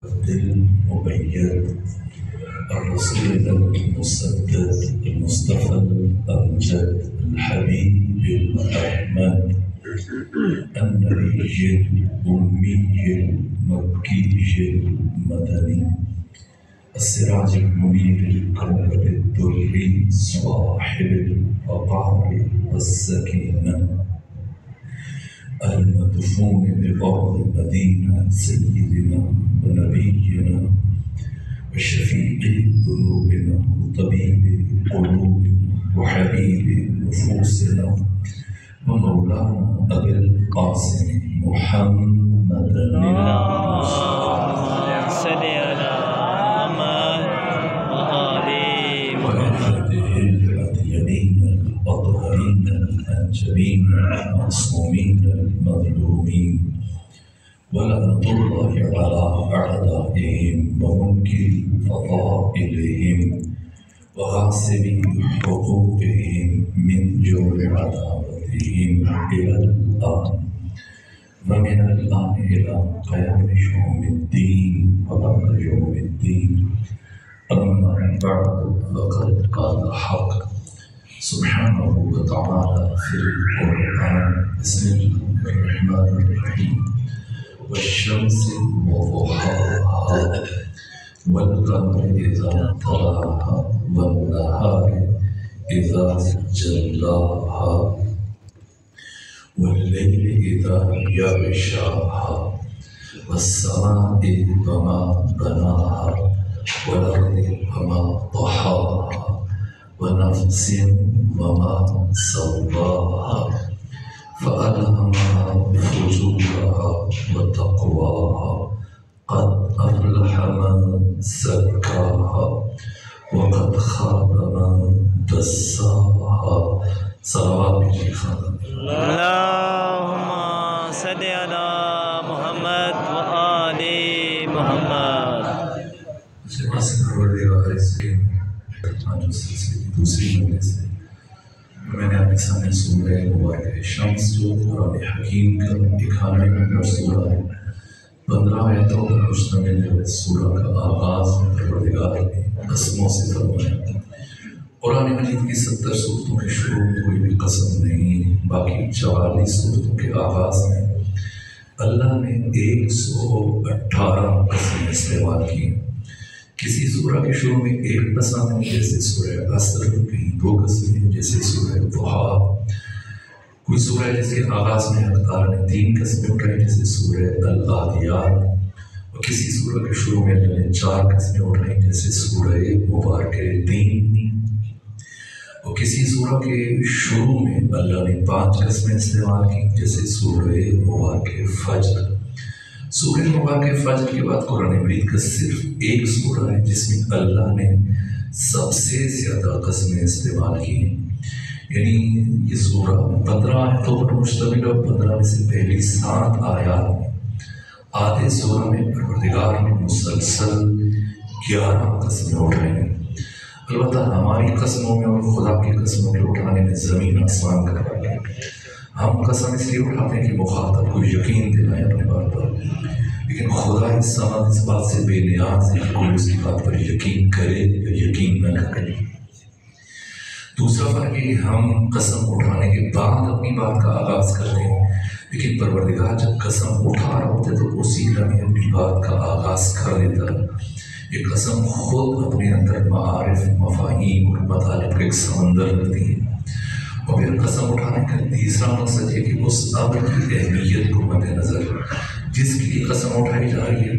المؤيد الرسول المسدد المصطفى الأمجد الحبيب الأحمد النبي الأمي المكي المدني السراج المنير الكوكب الدري صاحب الوقار والسكينة المدفون بأرض المدينة سيدنا ونبينا وشفيع ذنوبنا وطبيب قلوبنا وحبيب نفوسنا ومولانا أبي القاسم محمد اللهم صل على محمد وآل محمد الأديبين الأطهرين الأنجبين المعصومين المظلومين ولعنة الله على أعدائهم ومنكر فضائلهم وغاصبي حقوقهم من جور عداوتهم إلى الآن ومن الآن إلى قيام يوم الدين وبعد يوم الدين أما بعد فقد قال الحق سبحانه وتعالى في القرآن بسم الله الرحمن الرحيم والشمس وضحاها والقمر إذا طلاها والنهار إذا جلاها والليل إذا يغشاها والسماء وما بناها والأرض وما طحاها ونفس وما سواها فألهمها فجورها وتقواها قد أفلح من زكاها وقد خاب من دساها صلوات الخالق. اللهم صل على محمد وآل محمد. دوسری مجلس ہے میں نے آپ کے سامنے سورہ مبارکہ شمس جو قرآن حکیم کا 91 نمبر سورہ ہے 15 آیتوں پر مشتمل ہے۔ سورہ کا آغاز پروردگار نے قسموں سے فرمایا۔ قرآن مجید کی 70 سورتوں کے شروع میں کوئی بھی قسم نہیں، باقی 44 سورتوں کے آغاز میں اللہ نے 118 قسمیں استعمال کی۔ کسی سورہ کے شروع میں ایک قسم ہے جیسے سورہ عصر، کہیں 2 قسمیں جیسے سورہ ضحیٰ، کوئی سورہ جس کے آغاز میں اللہ تعالیٰ نے 3 قسمیں اٹھائی جیسے سورہ العادیات، اور کسی سورہ کے شروع میں اللہ نے 4 قسمیں اٹھائی جیسے سورہ مبارکہ دین، اور کسی سورہ کے شروع میں اللہ نے 5 قسمیں استعمال کی جیسے سورہ مبارکہ فجر۔ سورہ مبارکہ فجر کے بعد قرآن مجید کا صرف ایک سورہ ہے جس میں اللہ نے سب سے زیادہ قسمیں استعمال کی ہیں، یعنی یہ سورہ 15 آیتوں پر مشتمل ہے۔ 15 میں سے پہلی 7 آیات میں آدھے سورہ میں پروردگار نے مسلسل 11 قسمیں اٹھائی ہیں۔ البتہ ہماری قسموں میں اور خدا کی قسموں کے اٹھانے میں زمین آسمان کا فرق ہے۔ ہم قسم اس لیے اٹھاتے ہیں کہ مخاطب کو یقین دلائیں اپنے بات پر، لیکن خدا اس سمجھ اس بات سے بے نیاز ہے کہ کوئی اس کی بات پر یقین کرے یا یقین نہ کرے۔ دوسرا فرق ہے کہ ہم قسم اٹھانے کے بعد اپنی بات کا آغاز کرتے ہیں، لیکن پروردگار جب قسم اٹھا رہا ہوتا ہے تو اسی لمحے اپنی بات کا آغاز کر دیتا ہے۔ یہ قسم خود اپنے اندر معارف، مفاہیم اور مطالب کا ایک سمندر رکھتی ہے۔ اور پھر قسم اٹھانے کا تیسرا مقصد ہے کہ اس امر کی اہمیت کو مد نظر جس کے لیے قسم اٹھائی جا رہی ہے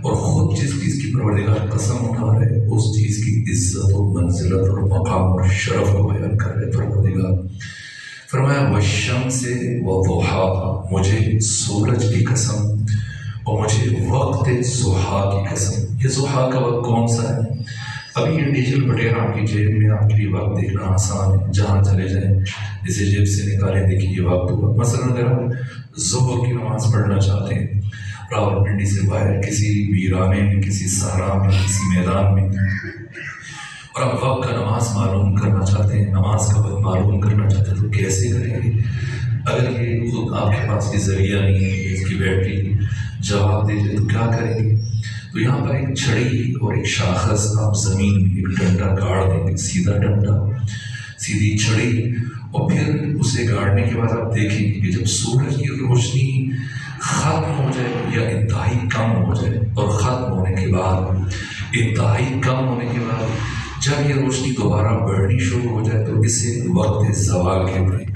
اور خود جس چیز کی پروردگار قسم اٹھا رہے ہیں اس چیز کی عزت و منزلت اور مقام اور شرف کو بیان کر رہے پروردگار۔ فرمایا والشمس وضحاها، مجھے سورج کی قسم اور مجھے وقت ضحیٰ کی قسم۔ یہ ضحیٰ کا وقت کون سا ہے؟ ابھی یہ ڈیجیٹل بٹیر آپ کی جیب میں، آپ کے لیے وقت دیکھنا آسان ہے، جہاں چلے جائیں جسے جیب سے نکالیں دیکھیں یہ وقت ہوا۔ مثلا اگر آپ ظہر کی نماز پڑھنا چاہتے ہیں راولپنڈی سے باہر کسی ویرانے میں، کسی صحرا میں، کسی میدان میں، اور آپ وقت کا نماز معلوم کرنا چاہتے ہیں، نماز کا وقت معلوم کرنا چاہتے ہیں تو کیسے کریں گے؟ اگر یہ خود آپ کے پاس یہ ذریعہ نہیں ہے، اس کی بیٹری جواب دے دے تو کیا کریں گے؟ تو یہاں پر ایک چھڑی اور ایک شاخص آپ زمین میں ایک ڈنڈا گاڑ دیں گے، سیدھا ڈنڈا، سیدھی چھڑی، اور پھر اسے گاڑنے کے بعد آپ دیکھیں گے کہ جب سورج کی روشنی ختم ہو جائے یا انتہائی کم ہو جائے، اور ختم ہونے کے بعد، انتہائی کم ہونے کے بعد جب یہ روشنی دوبارہ بڑھنی شروع ہو جائے تو اسے وقت زوال کہتے ہیں۔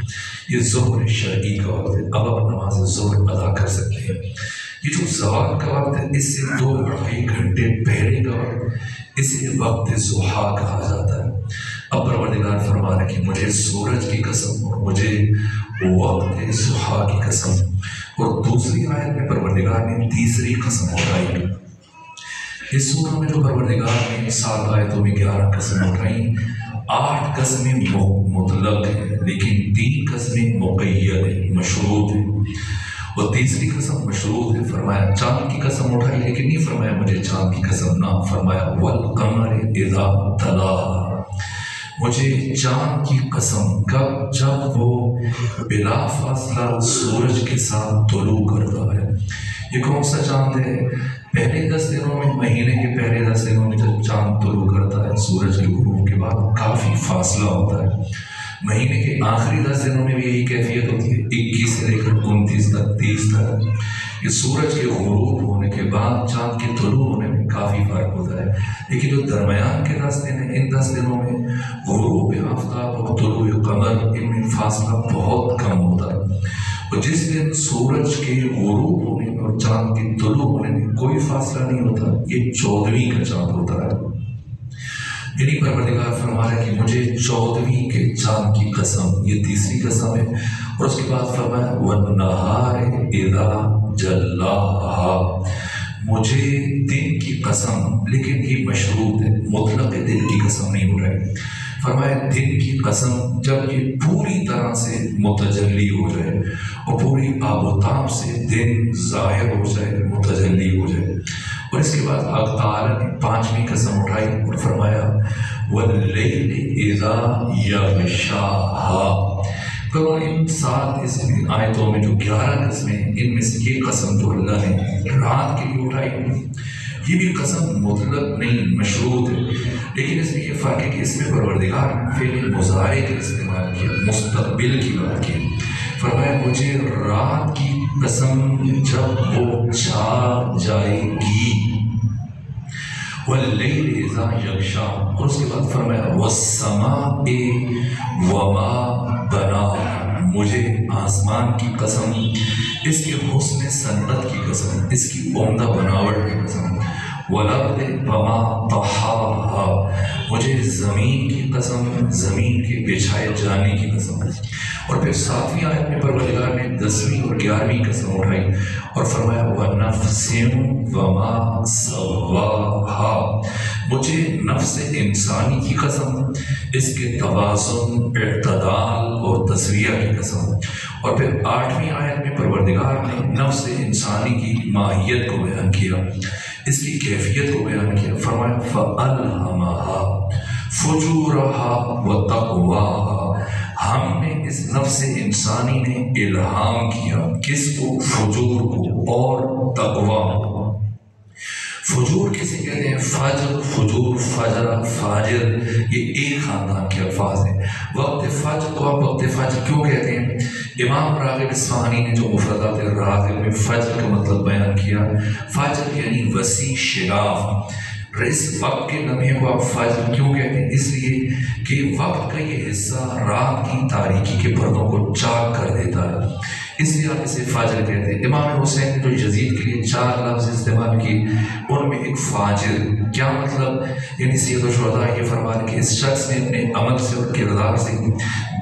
یہ ظہر شرعی کا وقت ہے، اب آپ نماز ظہر ادا کر سکتے ہیں۔ یہ جو زوال کا وقت ہے اس سے 2-2.5 گھنٹے پہلے کا وقت، اسے وقت ضحیٰ کہا جاتا ہے۔ اب پروردگار فرما رہے کہ مجھے سورج کی قسم اور مجھے وقت ضحیٰ کی قسم، اور دوسری آیت میں پروردگار نے تیسری قسم اٹھائی۔ اس سورہ میں جو پروردگار نے 7 آیتوں میں 11 قسمیں اٹھائیں، 8 قسمیں مطلق ہیں لیکن 3 قسمیں مقید ہیں، مشروط ہیں، اور تیسری قسم مشروط ہے۔ فرمایا چاند کی قسم اٹھائی لیکن نہیں فرمایا مجھے چاند کی قسم، نہ، فرمایا والقمر اذا تلاہا، مجھے چاند کی قسم، کب؟ جب وہ بلا فاصلہ سورج کے ساتھ طلوع کرتا ہے۔ یہ کون سا چاند ہے؟ پہلے 10 دنوں میں، مہینے کے پہلے 10 دنوں میں جب چاند طلوع کرتا ہے سورج کے غروب کے بعد کافی فاصلہ ہوتا ہے۔ مہینے کے آخری 10 دنوں میں بھی یہی کیفیت ہوتی ہے، 21 سے لے کر 29 تک، 30 تک۔ یہ سورج کے غروب ہونے کے بعد چاند کے طلوع ہونے میں کافی فرق ہوتا ہے، لیکن جو درمیان کے 10 دن ہیں، ان 10 دنوں میں غروب آفتاب اور طلوع قمر، ان میں فاصلہ بہت کم ہوتا ہے۔ اور جس دن سورج کے غروب ہونے میں اور چاند کے طلوع ہونے میں کوئی فاصلہ نہیں ہوتا، یہ 14ویں کا چاند ہوتا ہے۔ یعنی پروردگار فرما رہا ہے کہ مجھے 14ویں کے چاند کی قسم، یہ تیسری قسم ہے، اور اس کے بعد فرمایا وَالنَّهَارِ إِذَا جَلَّاهَا، مجھے دن کی قسم، لیکن یہ مشروط ہے، مطلق دن کی قسم نہیں اٹھائی۔ فرمایا دن کی قسم جب یہ پوری طرح سے متجلی ہو جائے اور پوری آب و تاب سے دن ظاہر ہو جائے، متجلی ہو جائے۔ اور اس کے بعد حق تعالیٰ نے 5ویں قسم اٹھائی اور فرمایا وَاللَّيْلِ إِذَا يَغْشَاهَا۔ تو ان 7 اس آیتوں میں جو 11 قسمیں ہیں، ان میں سے یہ قسم جو اللہ نے رات کے لیے اٹھائی، یہ بھی قسم مطلق نہیں، مشروط ہے، لیکن اس میں یہ فرق ہے کہ اس میں پروردگار فعل مضارع کا استعمال کیا، مستقبل کی بات کی۔ فرمایا مجھے رات کی قسم جب وہ چھا جائے گی، واللیل اذا یغشا، اور اس کے بعد فرمایا والسماء وما بناہا، مجھے آسمان کی قسم، اس کے حسن صنعت کی قسم، اس کی عمدہ بناوٹ کی قسم، والارض وما طحاہا، مجھے زمین کی قسم، زمین کے بچھائے جانے کی قسم۔ اور پھر 7ویں آیت میں پروردگار نے 10ویں اور 11ویں قسم اٹھائی اور فرمایا وَنَفْسٍ وَمَا سَوَّاهَا، مجھے نفس انسانی کی قسم، اس کے توازن، اعتدال اور تسویہ کی قسم۔ اور پھر 8ویں آیت میں پروردگار نے نفس انسانی کی ماہیت کو بیان کیا، اس کی کیفیت کو بیان کیا۔ فرمایا فَأَلْهَمَهَا فُجُورَهَا وَتَقْوَاهَا، ہم نے اس نفس انسانی نے الہام کیا، کس کو؟ فجور کو اور تقویٰ کو۔ فجور کسے کہتے ہیں؟ فجر، فجور، فجر، فاجر، یہ ایک خاندان کے الفاظ ہیں۔ وقت فجر کو آپ وقت فجر کیوں کہتے ہیں؟ امام راغب اصفہانی نے جو مفردات راغب میں فجر کا مطلب بیان کیا، فجر یعنی وسیع شگاف، اس وقت کے لمحے کو آپ فجر کیوں کہتے ہیں؟ اس لیے کہ وقت کا یہ حصہ رات کی تاریکی کے پردوں کو چاک کر دیتا ہے، اس لیے آپ اسے فجر کہتے ہیں۔ امام حسین نے جو یزید کے لیے 4 لفظ استعمال کیے، ان میں ایک فاجر، کیا مطلب؟ یعنی سید الشہداء یہ فرماتے کہ اس شخص نے اپنے عمل سے اور کردار سے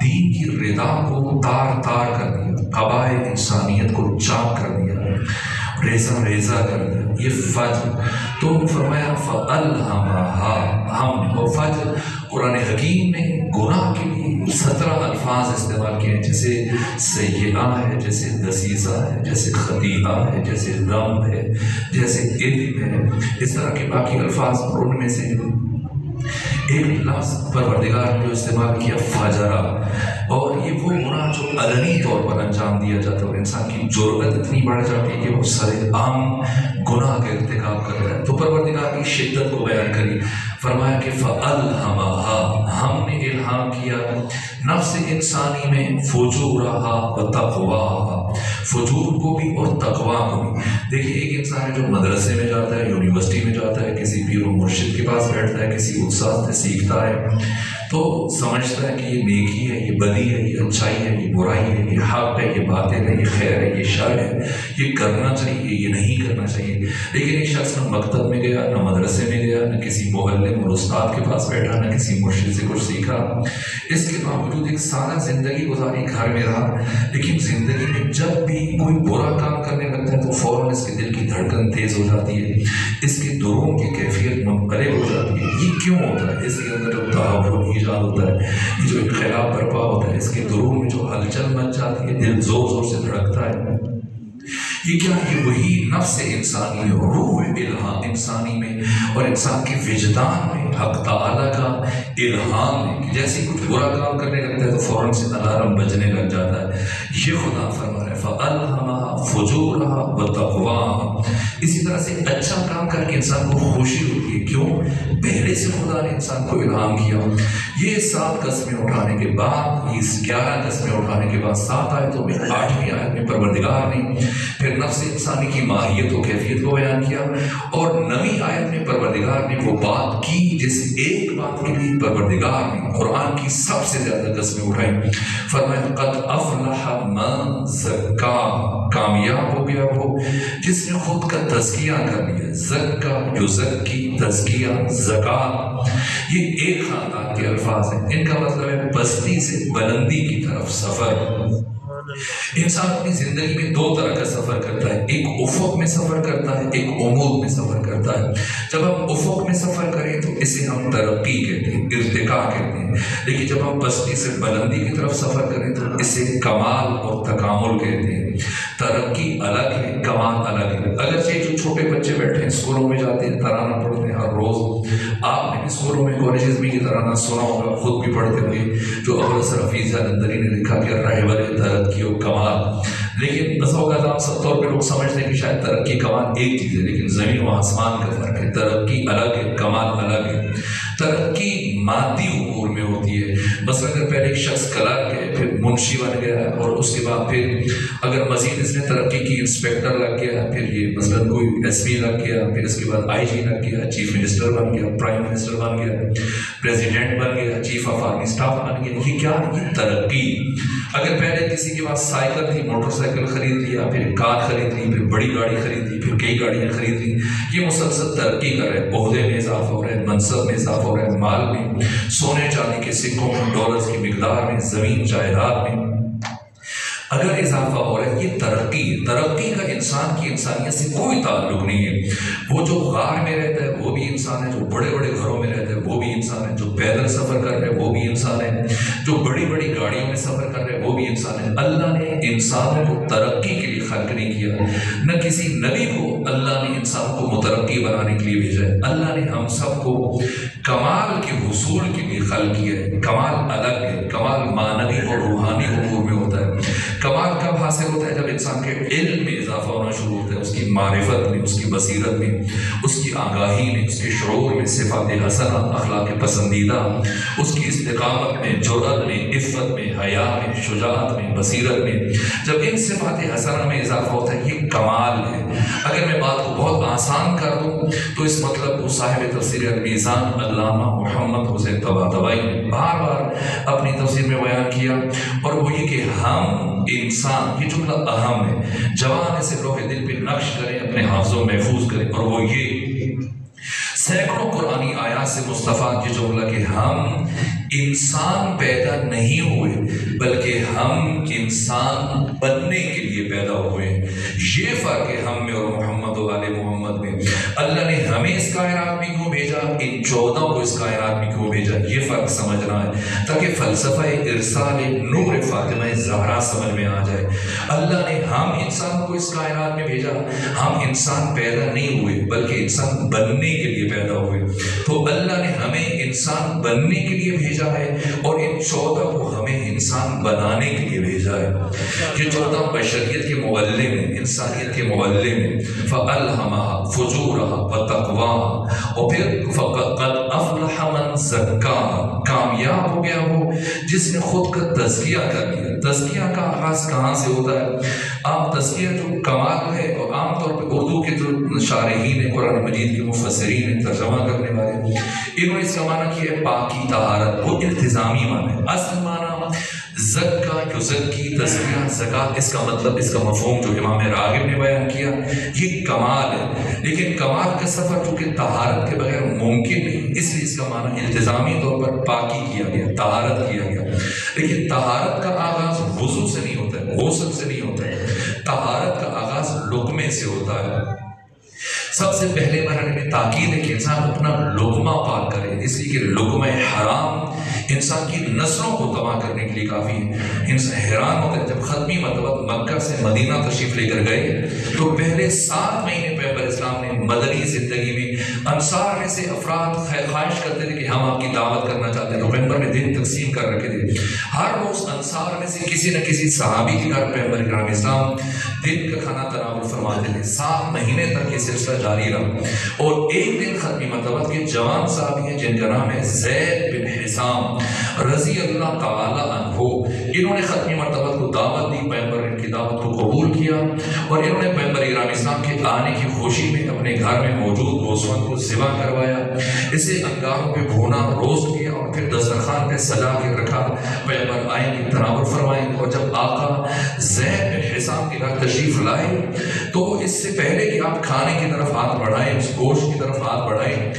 دین کی ردا کو تار تار کر دیا، قبائل انسانیت کو چاک کر دیا، ریزہ ریزہ کر دیا، یہ فجر۔ تو فرمایا فَأَلْهَمَهَا، ہم، اور فجر قرآن حکیم نے گناہ کے لیے 17 الفاظ استعمال کیے ہیں، جیسے سیئہ ہے، جیسے دسیسہ ہے، جیسے خطیئہ ہے، جیسے ذنب ہے، جیسے اثم ہے، اس طرح کے باقی الفاظ، اور ان میں سے ایک لفظ پروردگار نے جو استعمال کیا فاجرہ، اور یہ وہ گناہ جو علنی طور پر انجام دیا جاتا ہے اور انسان کی جرأت اتنی بڑھ جاتی ہے کہ وہ سر عام گناہ کا ارتکاب کر رہا ہے۔ تو پروردگار کی شدت کو بیان کری، فرمایا کہ فَأَلْهَمَهَا، ہم نے الہام کیا نفس انسانی میں فجورہا و تقواہا، فجور کو بھی اور تقوا کو بھی۔ دیکھیے ایک انسان ہے جو مدرسے میں جاتا ہے، یونیورسٹی میں جاتا ہے، کسی پیر و مرشد کے پاس بیٹھتا ہے، کسی استاد سے سیکھتا ہے، تو سمجھتا ہے کہ یہ نیکی ہے، یہ بدی ہے، یہ اچھائی ہے، یہ برائی ہے، یہ حق ہے، یہ باطل ہے، یہ خیر ہے، یہ شر ہے، یہ کرنا چاہیے، یہ نہیں کرنا چاہیے۔ لیکن ایک شخص نہ مکتب میں گیا، نہ مدرسے میں گیا، نہ کسی محلے میں استاد کے پاس بیٹھا، نہ کسی مرشد سے کچھ سیکھا، اس کے باوجود ایک سادہ زندگی گزاری، گھر میں رہا، لیکن زندگی میں جب بھی کوئی برا کام کرنے لگتا ہے تو فوراً اس کے دل کی دھڑکن تیز ہو جاتی ہے، اس کے دلوں کی کیفیت منقلب ہو جاتی ہے۔ یہ کیوں ہوتا ہے؟ اس کے اندر جو تحول ایجاد ہوتا ہے، یہ جو انقلاب برپا ہوتا ہے، اس کے دلوں میں جو ہلچل مچ جاتی ہے، دل زور زور سے دھڑکتا ہے، یہ کیا ہے؟ وہی نفس انسانی میں، روح الہام انسانی میں اور انسان کے وجدان میں حق تعالیٰ کا الہام ہے کہ جیسے کچھ برا کام کرنے لگتا ہے تو فوراً سے الارم بجنے لگ جاتا ہے۔ یہ خدا فرما رہا ہے فَأَلْهَمَهَا فُجُورَهَا وَتَقْوَاهَا۔ اسی طرح سے اچھا کام کر کے انسان کو خوشی ہوتی ہے، کیوں؟ پہلے سے خدا نے انسان کو الہام کیا۔ یہ 7 قسمیں اٹھانے کے بعد، اس 11 قسمیں اٹھانے کے بعد 7 آیتوں میں 8ویں آیت میں پروردگار نے پھر نفس انسانی کی ماہیت و کیفیت کو بیان کیا، اور 9ویں آیت میں پروردگار نے وہ بات کی جس ایک بات کے لیے پروردگار نے قرآن کی سب سے زیادہ قسمیں اٹھائی۔ فرمایا قد افلح من زکا، کامیاب ہو گیا وہ جس نے خود کا تزکیہ کر لیا۔ زکا، یزکی، تزکیہ، زکات، یہ ایک خاندان کے الفاظ ہیں، ان کا مطلب ہے پستی سے بلندی کی طرف سفر۔ انسان اپنی زندگی میں 2 طرح کا سفر کرتا ہے، ایک افق میں سفر کرتا ہے، ایک عمود میں سفر کرتا ہے۔ جب ہم افق میں سفر کریں تو اسے ہم ترقی کہتے ہیں، ارتقاء کہتے ہیں، لیکن جب ہم پستی سے بلندی کی طرف سفر کریں تو اسے کمال اور تکامل کہتے ہیں۔ ترقی الگ ہے، کمال الگ ہے۔ اگرچہ جو چھوٹے بچے بیٹھے ہیں اسکولوں میں جاتے ہیں، ترانہ پڑھتے ہیں ہر روز، آپ نے بھی اسکولوں میں کالجز میں یہ ترانہ سنا ہوگا، خود بھی پڑھتے ہوئے، جو ابو الحسن حفیظ الندری نے لکھا کہ رہبر ترقی و کمال۔ لیکن بس اوقات عام طور پہ لوگ سمجھتے ہیں کہ شاید ترقی کمال ایک چیز ہے، لیکن زمین و آسمان کا فرق ہے۔ ترقی الگ ہے، کمال الگ ہے۔ ترقی مادی امور میں ہوتی ہے، مثلا اگر پہلے ایک شخص کلرک ہے، پھر منشی بن گیا ہے، اور اس کے بعد پھر اگر مزید اس نے ترقی کی، انسپیکٹر لگ گیا، پھر یہ مثلا کوئی ایس پی لگ گیا، پھر اس کے بعد آئی جی لگ گیا، چیف منسٹر بن گیا، پرائم منسٹر بن گیا، پریزیڈنٹ بن گیا، چیف آف آرمی اسٹاف بن گیا۔ یہ کیا ہے؟ یہ ترقی۔ اگر پہلے کسی کے پاس سائیکل تھی، موٹر سائیکل خرید لیا، پھر کار خرید لی، پھر بڑی گاڑی خرید لی، پھر کئی گاڑیاں خرید لی، یہ مسلسل ترقی کر رہے ہیں، عہدے میں اضافہ ہو رہا ہے، منصب میں اضافہ ہو رہا ہے، مال میں، سونے چاندی کے سکوں میں، ڈالرز کی مقدار میں، زمین جائیداد میں اگر اضافہ ہو رہا ہے، یہ ترقی ہے۔ ترقی کا انسان کی انسانیت سے کوئی تعلق نہیں ہے۔ وہ جو غار میں رہتا ہے وہ بھی انسان ہے، جو بڑے بڑے گھروں میں رہتا ہے وہ بھی انسان ہے، جو پیدل سفر کر رہے ہیں وہ بھی انسان ہے، جو بڑی بڑی گاڑیوں میں سفر کر رہے ہیں وہ بھی انسان ہے۔ اللہ نے انسانوں کو ترقی کے لیے خلق نہیں کیا، نہ کسی نبی کو اللہ نے انسان کو مترقی بنانے کے لیے بھیجا ہے۔ اللہ نے ہم سب کو کمال کے حصول کے لیے خلق کیا ہے۔ کمال الگ ہے، کمال معنوی اور روحانی امور میں ہوتا ہے۔ کمال کب حاصل ہوتا ہے؟ جب انسان کے علم میں اضافہ ہونا شروع ہوتا ہے، اس کی معرفت میں، اس کی بصیرت میں، اس کی آگاہی میں، اس کے شعور میں، صفات حسنہ، اخلاق پسندیدہ، اس کی استقامت میں، جرأت میں، عفت میں، حیا میں، شجاعت میں، بصیرت میں، جب ان صفات حسنہ میں اضافہ ہوتا ہے، یہ کمال ہے۔ اگر میں بات کو بہت آسان کر دوں تو اس مطلب کو صاحب تفسیر المیزان علامہ محمد حسین طباطبائی نے بار بار اپنی تفسیر میں بیان کیا، اور وہ یہ کہ ہم انسان، یہ جملہ اہم ہے، جوان اسے لوح دل پہ نقش کریں، اپنے حافظوں میں محفوظ کریں، اور وہ یہ سینکڑوں قرآنی آیات سے مستفاد یہ جملہ کہ ہم انسان پیدا نہیں ہوئے بلکہ ہم انسان بننے کے لیے پیدا ہوئے ہیں۔ یہ فرق ہے ہم میں اور محمد و آل محمد میں۔ اللہ نے ہمیں اس کائنات میں کیوں بھیجا، ان 14 کو اس کائنات میں کیوں بھیجا، یہ فرق سمجھنا ہے تاکہ فلسفہ ارسال نور فاطمہ زہرا سمجھ میں آ جائے۔ اللہ نے ہم انسان کو اس کائنات میں بھیجا، ہم انسان پیدا نہیں ہوئے بلکہ انسان بننے کے لیے پیدا ہوئے۔ تو اللہ نے ہمیں انسان بننے کے لیے بھیجا ہے اور ان 14 کو ہمیں انسان بنانے کے لیے بھیجا ہے۔ یہ 14 بشریت کے معلم ہیں، انسانیت کے معلم ہیں۔ فَأَلْهَمَهَا فُجُورَهَا وَتَقْوَاهَا، اور پھر فَقَدْ أَفْلَحَ مَنْ زَكَّاهَا، کامیاب ہو گیا وہ جس نے خود کا تزکیہ کر لیا۔ تزکیہ کا آغاز کہاں سے ہوتا ہے؟ عام تزکیہ جو کمال ہے، اور عام طور پہ اردو کے جو شارحین ہیں، قرآن مجید کے مفسرین ہیں، ترجمہ کرنے والے، انہوں نے اس کا معنی کیا ہے پاکی، طہارت، وہ التزامی معنی ہے۔ اصل معنی زکا، یزکی، تزکیہ، زکات، اس کا مطلب، اس کا مفہوم جو امام راغب نے بیان کیا، یہ کمال ہے۔ لیکن کمال کا سفر جو کہ طہارت کے بغیر ممکن نہیں، اس لیے اس کا معنی التزامی طور پر پاکی کیا گیا، طہارت کیا گیا۔ لیکن طہارت کا آغاز وضو سے نہیں ہوتا ہے، غسل سے نہیں ہوتا ہے، طہارت کا آغاز لقمے سے ہوتا ہے۔ سب سے پہلے مرحلے میں تاکید ہے کہ انسان اپنا لقمہ پاک کرے، اس لیے کہ لقمہ حرام انسان کی نسلوں کو تباہ کرنے کے لیے کافی ہے۔ انسان حیران ہوتا ہے جب ختمی مرتبہ مکہ سے مدینہ تشریف لے کر گئے تو پہلے 7 مہینے پیغمبر اسلام نے مدنی زندگی میں انصار میں سے افراد خواہش کرتے تھے کہ ہم آپ کی دعوت کرنا چاہتے ہیں، تو پیغمبر نے دن تقسیم کر رکھے تھے۔ ہر روز انصار میں سے کسی نہ کسی صحابی کے گھر پیغمبر اکرم اسلام دن کا کھانا تناول فرماتے تھے۔ 7 مہینے تک یہ سلسلہ جاری رہا، اور ایک دن ختمی مرتبہ کے جوان صحابی ہیں جن کا نام ہے زید بن حسام رضی اللہ تعالی عنہ، انہوں نے ختمی مرتبہ کو دعوت دی، پیغمبر نے ان کی دعوت کو قبول کیا، اور انہوں نے پیغمبر اکرم اسلام کے آنے کی خوشی میں اپنے گھر میں موجود گوسفند کو ذبح کروایا، اسے انگاروں پہ بھونا، روسٹ کیا، اور پھر دسترخوان پہ سجا کے رکھا۔ پیغمبر آئیں گے، تناول فرمائیں گے، اور جب آقا زید بن حسام کے گھر تشریف لائے تو اس سے پہلے کہ آپ کھانے کی طرف ہاتھ بڑھائیں، اس گوشت کی طرف ہاتھ بڑھائیں،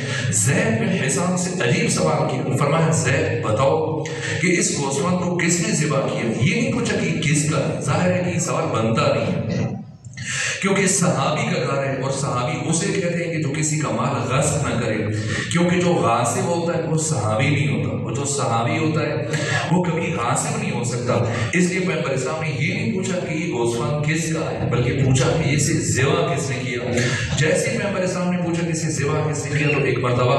زید بن حسام سے عجیب سوال کیا۔ فرمایا زید بتاؤ کہ اس گوسفند کو کس نے ذبح کیا؟ یہ نہیں پوچھا کہ کس کا ہے، ظاہر ہے کہ یہ سوال بنتا نہیں ہے کیونکہ صحابی کا گھر ہے، اور صحابی اسے کہتے ہیں کہ جو کسی کا مال غصب نہ کرے، کیونکہ جو غاصب ہوتا ہے وہ صحابی نہیں ہوتا، وہ جو صحابی ہوتا ہے وہ کبھی غاصب نہیں ہو سکتا۔ اس لیے پیغمبر اسلام نے یہ نہیں پوچھا کہ یہ گوسفند کس کا ہے، بلکہ پوچھا کہ اسے ذبح کس نے کیا۔ جیسے ہی پیغمبر اسلام نے پوچھا کہ اسے ذبح کس نے کیا تو ایک مرتبہ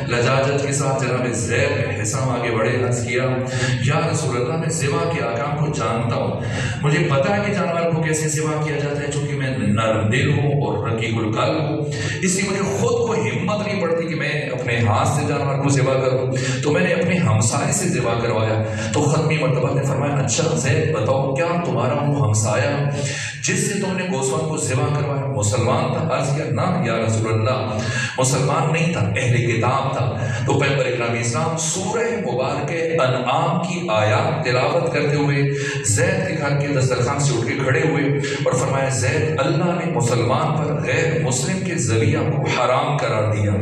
لجاجت کے ساتھ جناب زید بن حسام آگے بڑھے، عرض کیا یا رسول اللہ، میں ذبح کے احکام کو جانتا ہوں، مجھے پتا ہے کہ جانور کو کیسے ذبح کیا جاتا ہے، چونکہ میں نرم دل ہوں اور رقیق القلب ہوں، اس لیے مجھے خود کو ہمت نہیں پڑتی کہ میں اپنے ہاتھ سے جانور کو ذبح کروں، تو میں نے اپنے ہمسائے سے ذبح کروایا۔ تو ختمی مرتبہ نے فرمایا اچھا زید بتاؤ کیا تمہارا وہ ہمسایا جس سے تم نے گوسفند کو ذبح کروایا مسلمان تھا؟ عرض کیا نہ یا رسول اللہ، مسلمان نہیں تھا، اہل کتاب تھا۔ تو پیغمبر اکرم اسلام سورہ مبارکہ انعام کی آیات تلاوت کرتے ہوئے زید کے گھر کے دسترخوان سے اٹھ کے کھڑے ہوئے اور فرمایا زید، اللہ نے مسلمان پر غیر مسلم کے ذریعہ کو حرام قرار دیا۔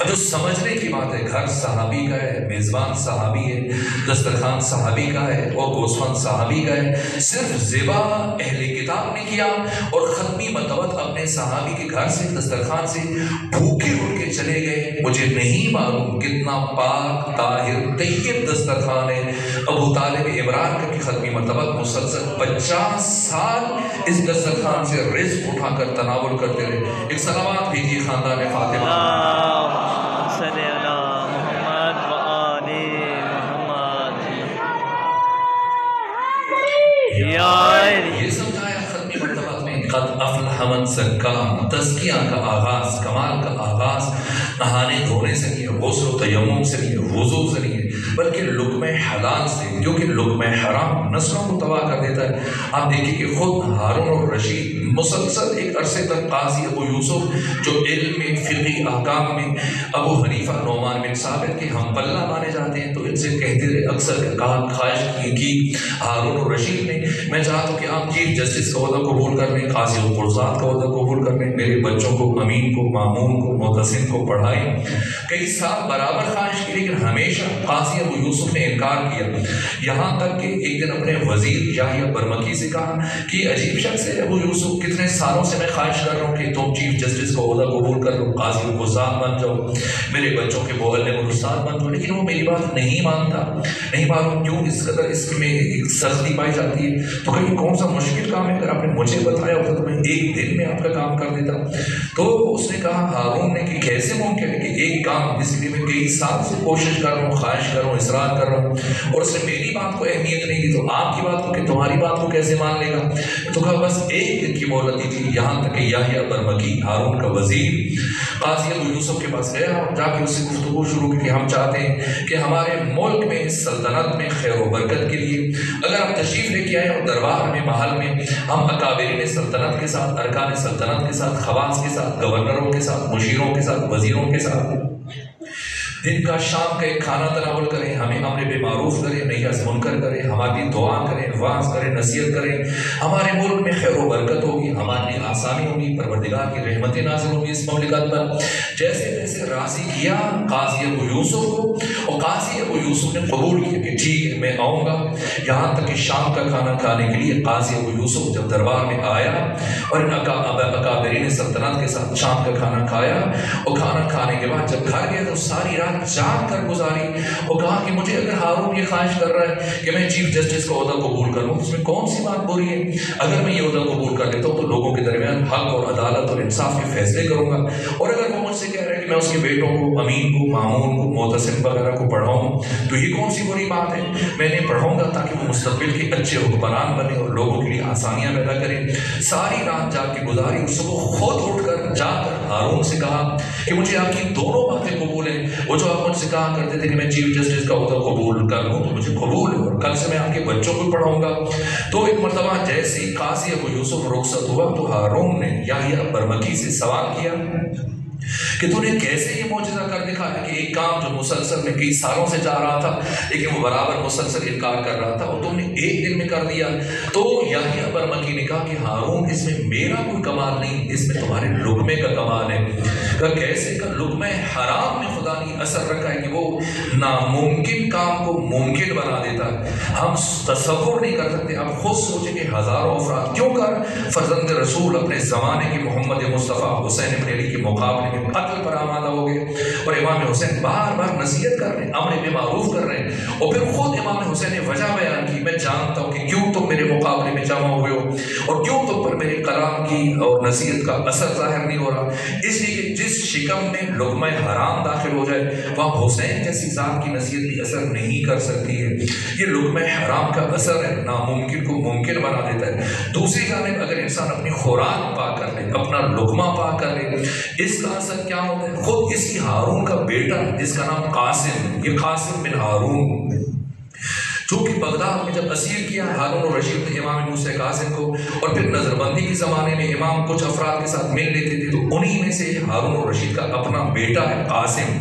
جو سمجھنے کی بات ہے، گھر صحابی کا ہے، میزبان صحابی ہے، دسترخوان صحابی کا ہے، اور گوسفند صحابی کا ہے، صرف ذبح اہل کتاب نے کیا، اور ختمی مرتبہ اپنے صحابی کے گھر سے دسترخوان سے بھوکے اٹھ کے چلے گئے۔ مجھے نہیں معلوم کتنا پاک طاہر طیب دسترخوان ہے۔ ابو طالب عمران کا ختمی مرتبہ مسلسل 50 سال اس دسترخوان سے رزق اٹھا کر تناول کرتے رہے۔ ایک سلامات بھیجیے خاندان فاطمہ۔ صلی اللہ محمد و آل محمد۔ یہ سمجھایا ختمی مرتبہ میں قد افلح من زکاہا، تزکیہ کا آغاز، کمال کا آغاز نہانے دھونے سے نہیں ہے، غسل و تیمم سے نہیں ہے، وضو سے نہیں ہے، بلکہ لقمہ حلال سے، کیونکہ لقمہ حرام نسلوں کو تباہ کر دیتا ہے۔ آپ دیکھیں کہ خود ہارون الرشید مسلسل ایک عرصے تک قاضی ابو یوسف جو علم میں، فقہی احکام میں ابو حنیفہ نعمان بن ثابت کے ہم پلہ مانے جاتے ہیں، تو ان سے کہتے رہے، اکثر خواہش کی ہارون الرشید نے، میں چاہتا ہوں کہ آپ چیف جسٹس کا عہدہ قبول کر لیں، قاضی القضات کا عہدہ قبول کر لیں، میرے بچوں کو، امین کو، مامون کو، معتصم کو پڑھائیں۔ کئی سال برابر خواہش کی، لیکن ہمیشہ قاضی ابو یوسف نے انکار کیا، یہاں تک کہ ایک دن اپنے وزیر یحییٰ برمکی سے کہا کہ یہ عجیب شخص ہے ابو یوسف، کتنے سالوں سے میں خواہش کر رہا ہوں کہ تم چیف جسٹس کا عہدہ قبول کر لو، قاضی القضات بن جاؤ، میرے بچوں کے معلم الاستاد بن جاؤ، لیکن وہ میری بات نہیں مانتا۔ نہیں معلوم کیوں اس قدر اس میں ایک سختی پائی جاتی ہے، تو کہیں کون سا مشکل کام ہے، اگر آپ نے مجھے بتایا ہوتا تو میں ایک دن میں آپ کا کام کر دیتا۔ تو اس نے کہا ہارون نے کہ کیسے ممکن ہے کہ ایک کام جس کے لیے میں کئی سال سے کوشش کر رہا ہوں، خواہش کر رہا ہوں، اصرار کر رہا ہوں، اور اس نے میری بات کو اہمیت نہیں دی، تو آپ کی بات کو کہ تمہاری بات کو کیسے مان لے گا؟ تو کہا بس ایک دن کی مہلت دیجیے۔ یہاں تک کہ یحییٰ برمکی ہارون کا وزیر قاضی ابو یوسف کے پاس گیا اور جا کے اس سے گفتگو شروع کی کہ ہم چاہتے ہیں کہ ہمارے ملک میں، سلطنت میں خیر و برکت کے لیے اگر آپ تشریف لے کے آئیں اور دربار میں، محل میں ہم اکابرین سلطنت کے ساتھ، ارکان سلطنت کے ساتھ، خواص کے ساتھ، گورنروں کے ساتھ، مشیروں کے ساتھ، وزیروں کے ساتھ دن کا شام کا ایک کھانا تناول کریں، ہمیں امر بالمعروف کریں، نہی از منکر کریں، ہماری دعا کریں، واعظ کریں، نصیحت کریں، ہمارے ملک میں خیر و برکت ہوگی، ہمارے لیے آسانی ہوگی، پروردگار کی رحمتیں نازل ہوگی اس مملکت پر۔ جیسے جیسے راضی کیا قاضی ابو یوسف کو، اور قاضی ابو یوسف نے قبول کیا کہ ٹھیک ہے میں آؤں گا۔ یہاں تک کہ شام کا کھانا کھانے کے لیے قاضی ابو یوسف جب دربار میں آیا اور ان اکابرین سلطنت کے ساتھ شام کا کھانا کھایا، اور کھانا کھانے کے بعد جب گھر گیا تو ساری رات جاگ کر گزاری، اور کہا کہ مجھے اگر ہارون یہ خواہش کر رہا ہے کہ میں چیف جسٹس کا عہدہ قبول کر لوں، اس میں کون سی بات بری ہے؟ اگر میں یہ عہدہ قبول کر لیتا ہوں تو لوگوں کے درمیان حق اور عدالت اور انصاف کے فیصلے کروں گا، اور اگر وہ مجھ سے کہہ رہا ہے کہ میں اس کے بیٹوں کو، امین کو، مامون کو، معتصم وغیرہ کو پڑھاؤں، تو یہ کون سی بری بات ہے؟ میں نے پڑھاؤں گا تاکہ وہ مستقبل کے اچھے حکمران بنے اور لوگوں کے لیے آسانیاں پیدا کریں۔ ساری رات جاگ کے گزاری، اور صبح خود اٹھ کر جا کر ہارون سے کہا کہ مجھے آپ کی دونوں باتیں قبول ہیں، وہ جو آپ مجھ سے کہا کرتے تھے کہ میں چیف جسٹس کا عہدہ قبول کر لوں تو مجھے قبول ہے، اور کل سے میں آپ کے بچوں کو پڑھاؤں گا۔ تو ایک مرتبہ جیسے ہی قاضی ابو یوسف رخصت ہوا تو ہارون نے یحییٰ برمکی سے سوال کیا کہ تو نے کیسے یہ معجزہ کر دکھایا کہ ایک کام جو مسلسل میں کئی سالوں سے جا رہا تھا لیکن وہ برابر مسلسل انکار کر رہا تھا، اور تم نے ایک دن میں کر دیا۔ تو یحییٰ برمکی نے کہا کہ ہارون اس میں میرا کوئی کمال نہیں، اس میں تمہارے لقمے کا کمال ہے۔ کہ کیسے کہ لقمہ حرام میں خدا نے اثر رکھا ہے کہ وہ ناممکن کام کو ممکن بنا دیتا ہے۔ ہم تصور نہیں کر سکتے۔ آپ خود سوچیں کہ ہزاروں افراد کیوں کر فرزند رسول اپنے زمانے کے محمد مصطفیٰ حسین ابن علی کے مقابلے میں قتل پر آمادہ ہو گئے، اور امام حسین بار بار نصیحت کر رہے ہیں، امر بالمعروف کر رہے ہیں، اور پھر خود امام حسین نے وجہ بیان کی، میں جانتا ہوں کہ کیوں تم میرے مقابلے میں جمع ہوئے ہو اور کیوں تم پر میرے کلام کی اور نصیحت کا اثر ظاہر نہیں ہو رہا، اس لیے کہ جس شکم میں لقمہ حرام داخل ہو جائے وہاں حسین جیسی ذات کی نصیحت بھی اثر نہیں کر سکتی ہے۔ یہ لقمہ حرام کا اثر ہے، ناممکن کو ممکن بنا دیتا ہے۔ دوسری جانب اگر انسان اپنی خوراک پاک کر لے، اپنا لقمہ پاک کر لے، اس کا اثر کیا ہوتا ہے؟ خود اسی ہارون کا بیٹا جس کا نام قاسم، یہ قاسم بن ہارون، چونکہ بغداد میں جب اسیر کیا ہارون الرشید نے امام موسیٰ کاظم کو، اور پھر نظر بندی کے زمانے میں امام کچھ افراد کے ساتھ مل لیتے تھے، تو انہی میں سے ہارون الرشید کا اپنا بیٹا ہے قاسم۔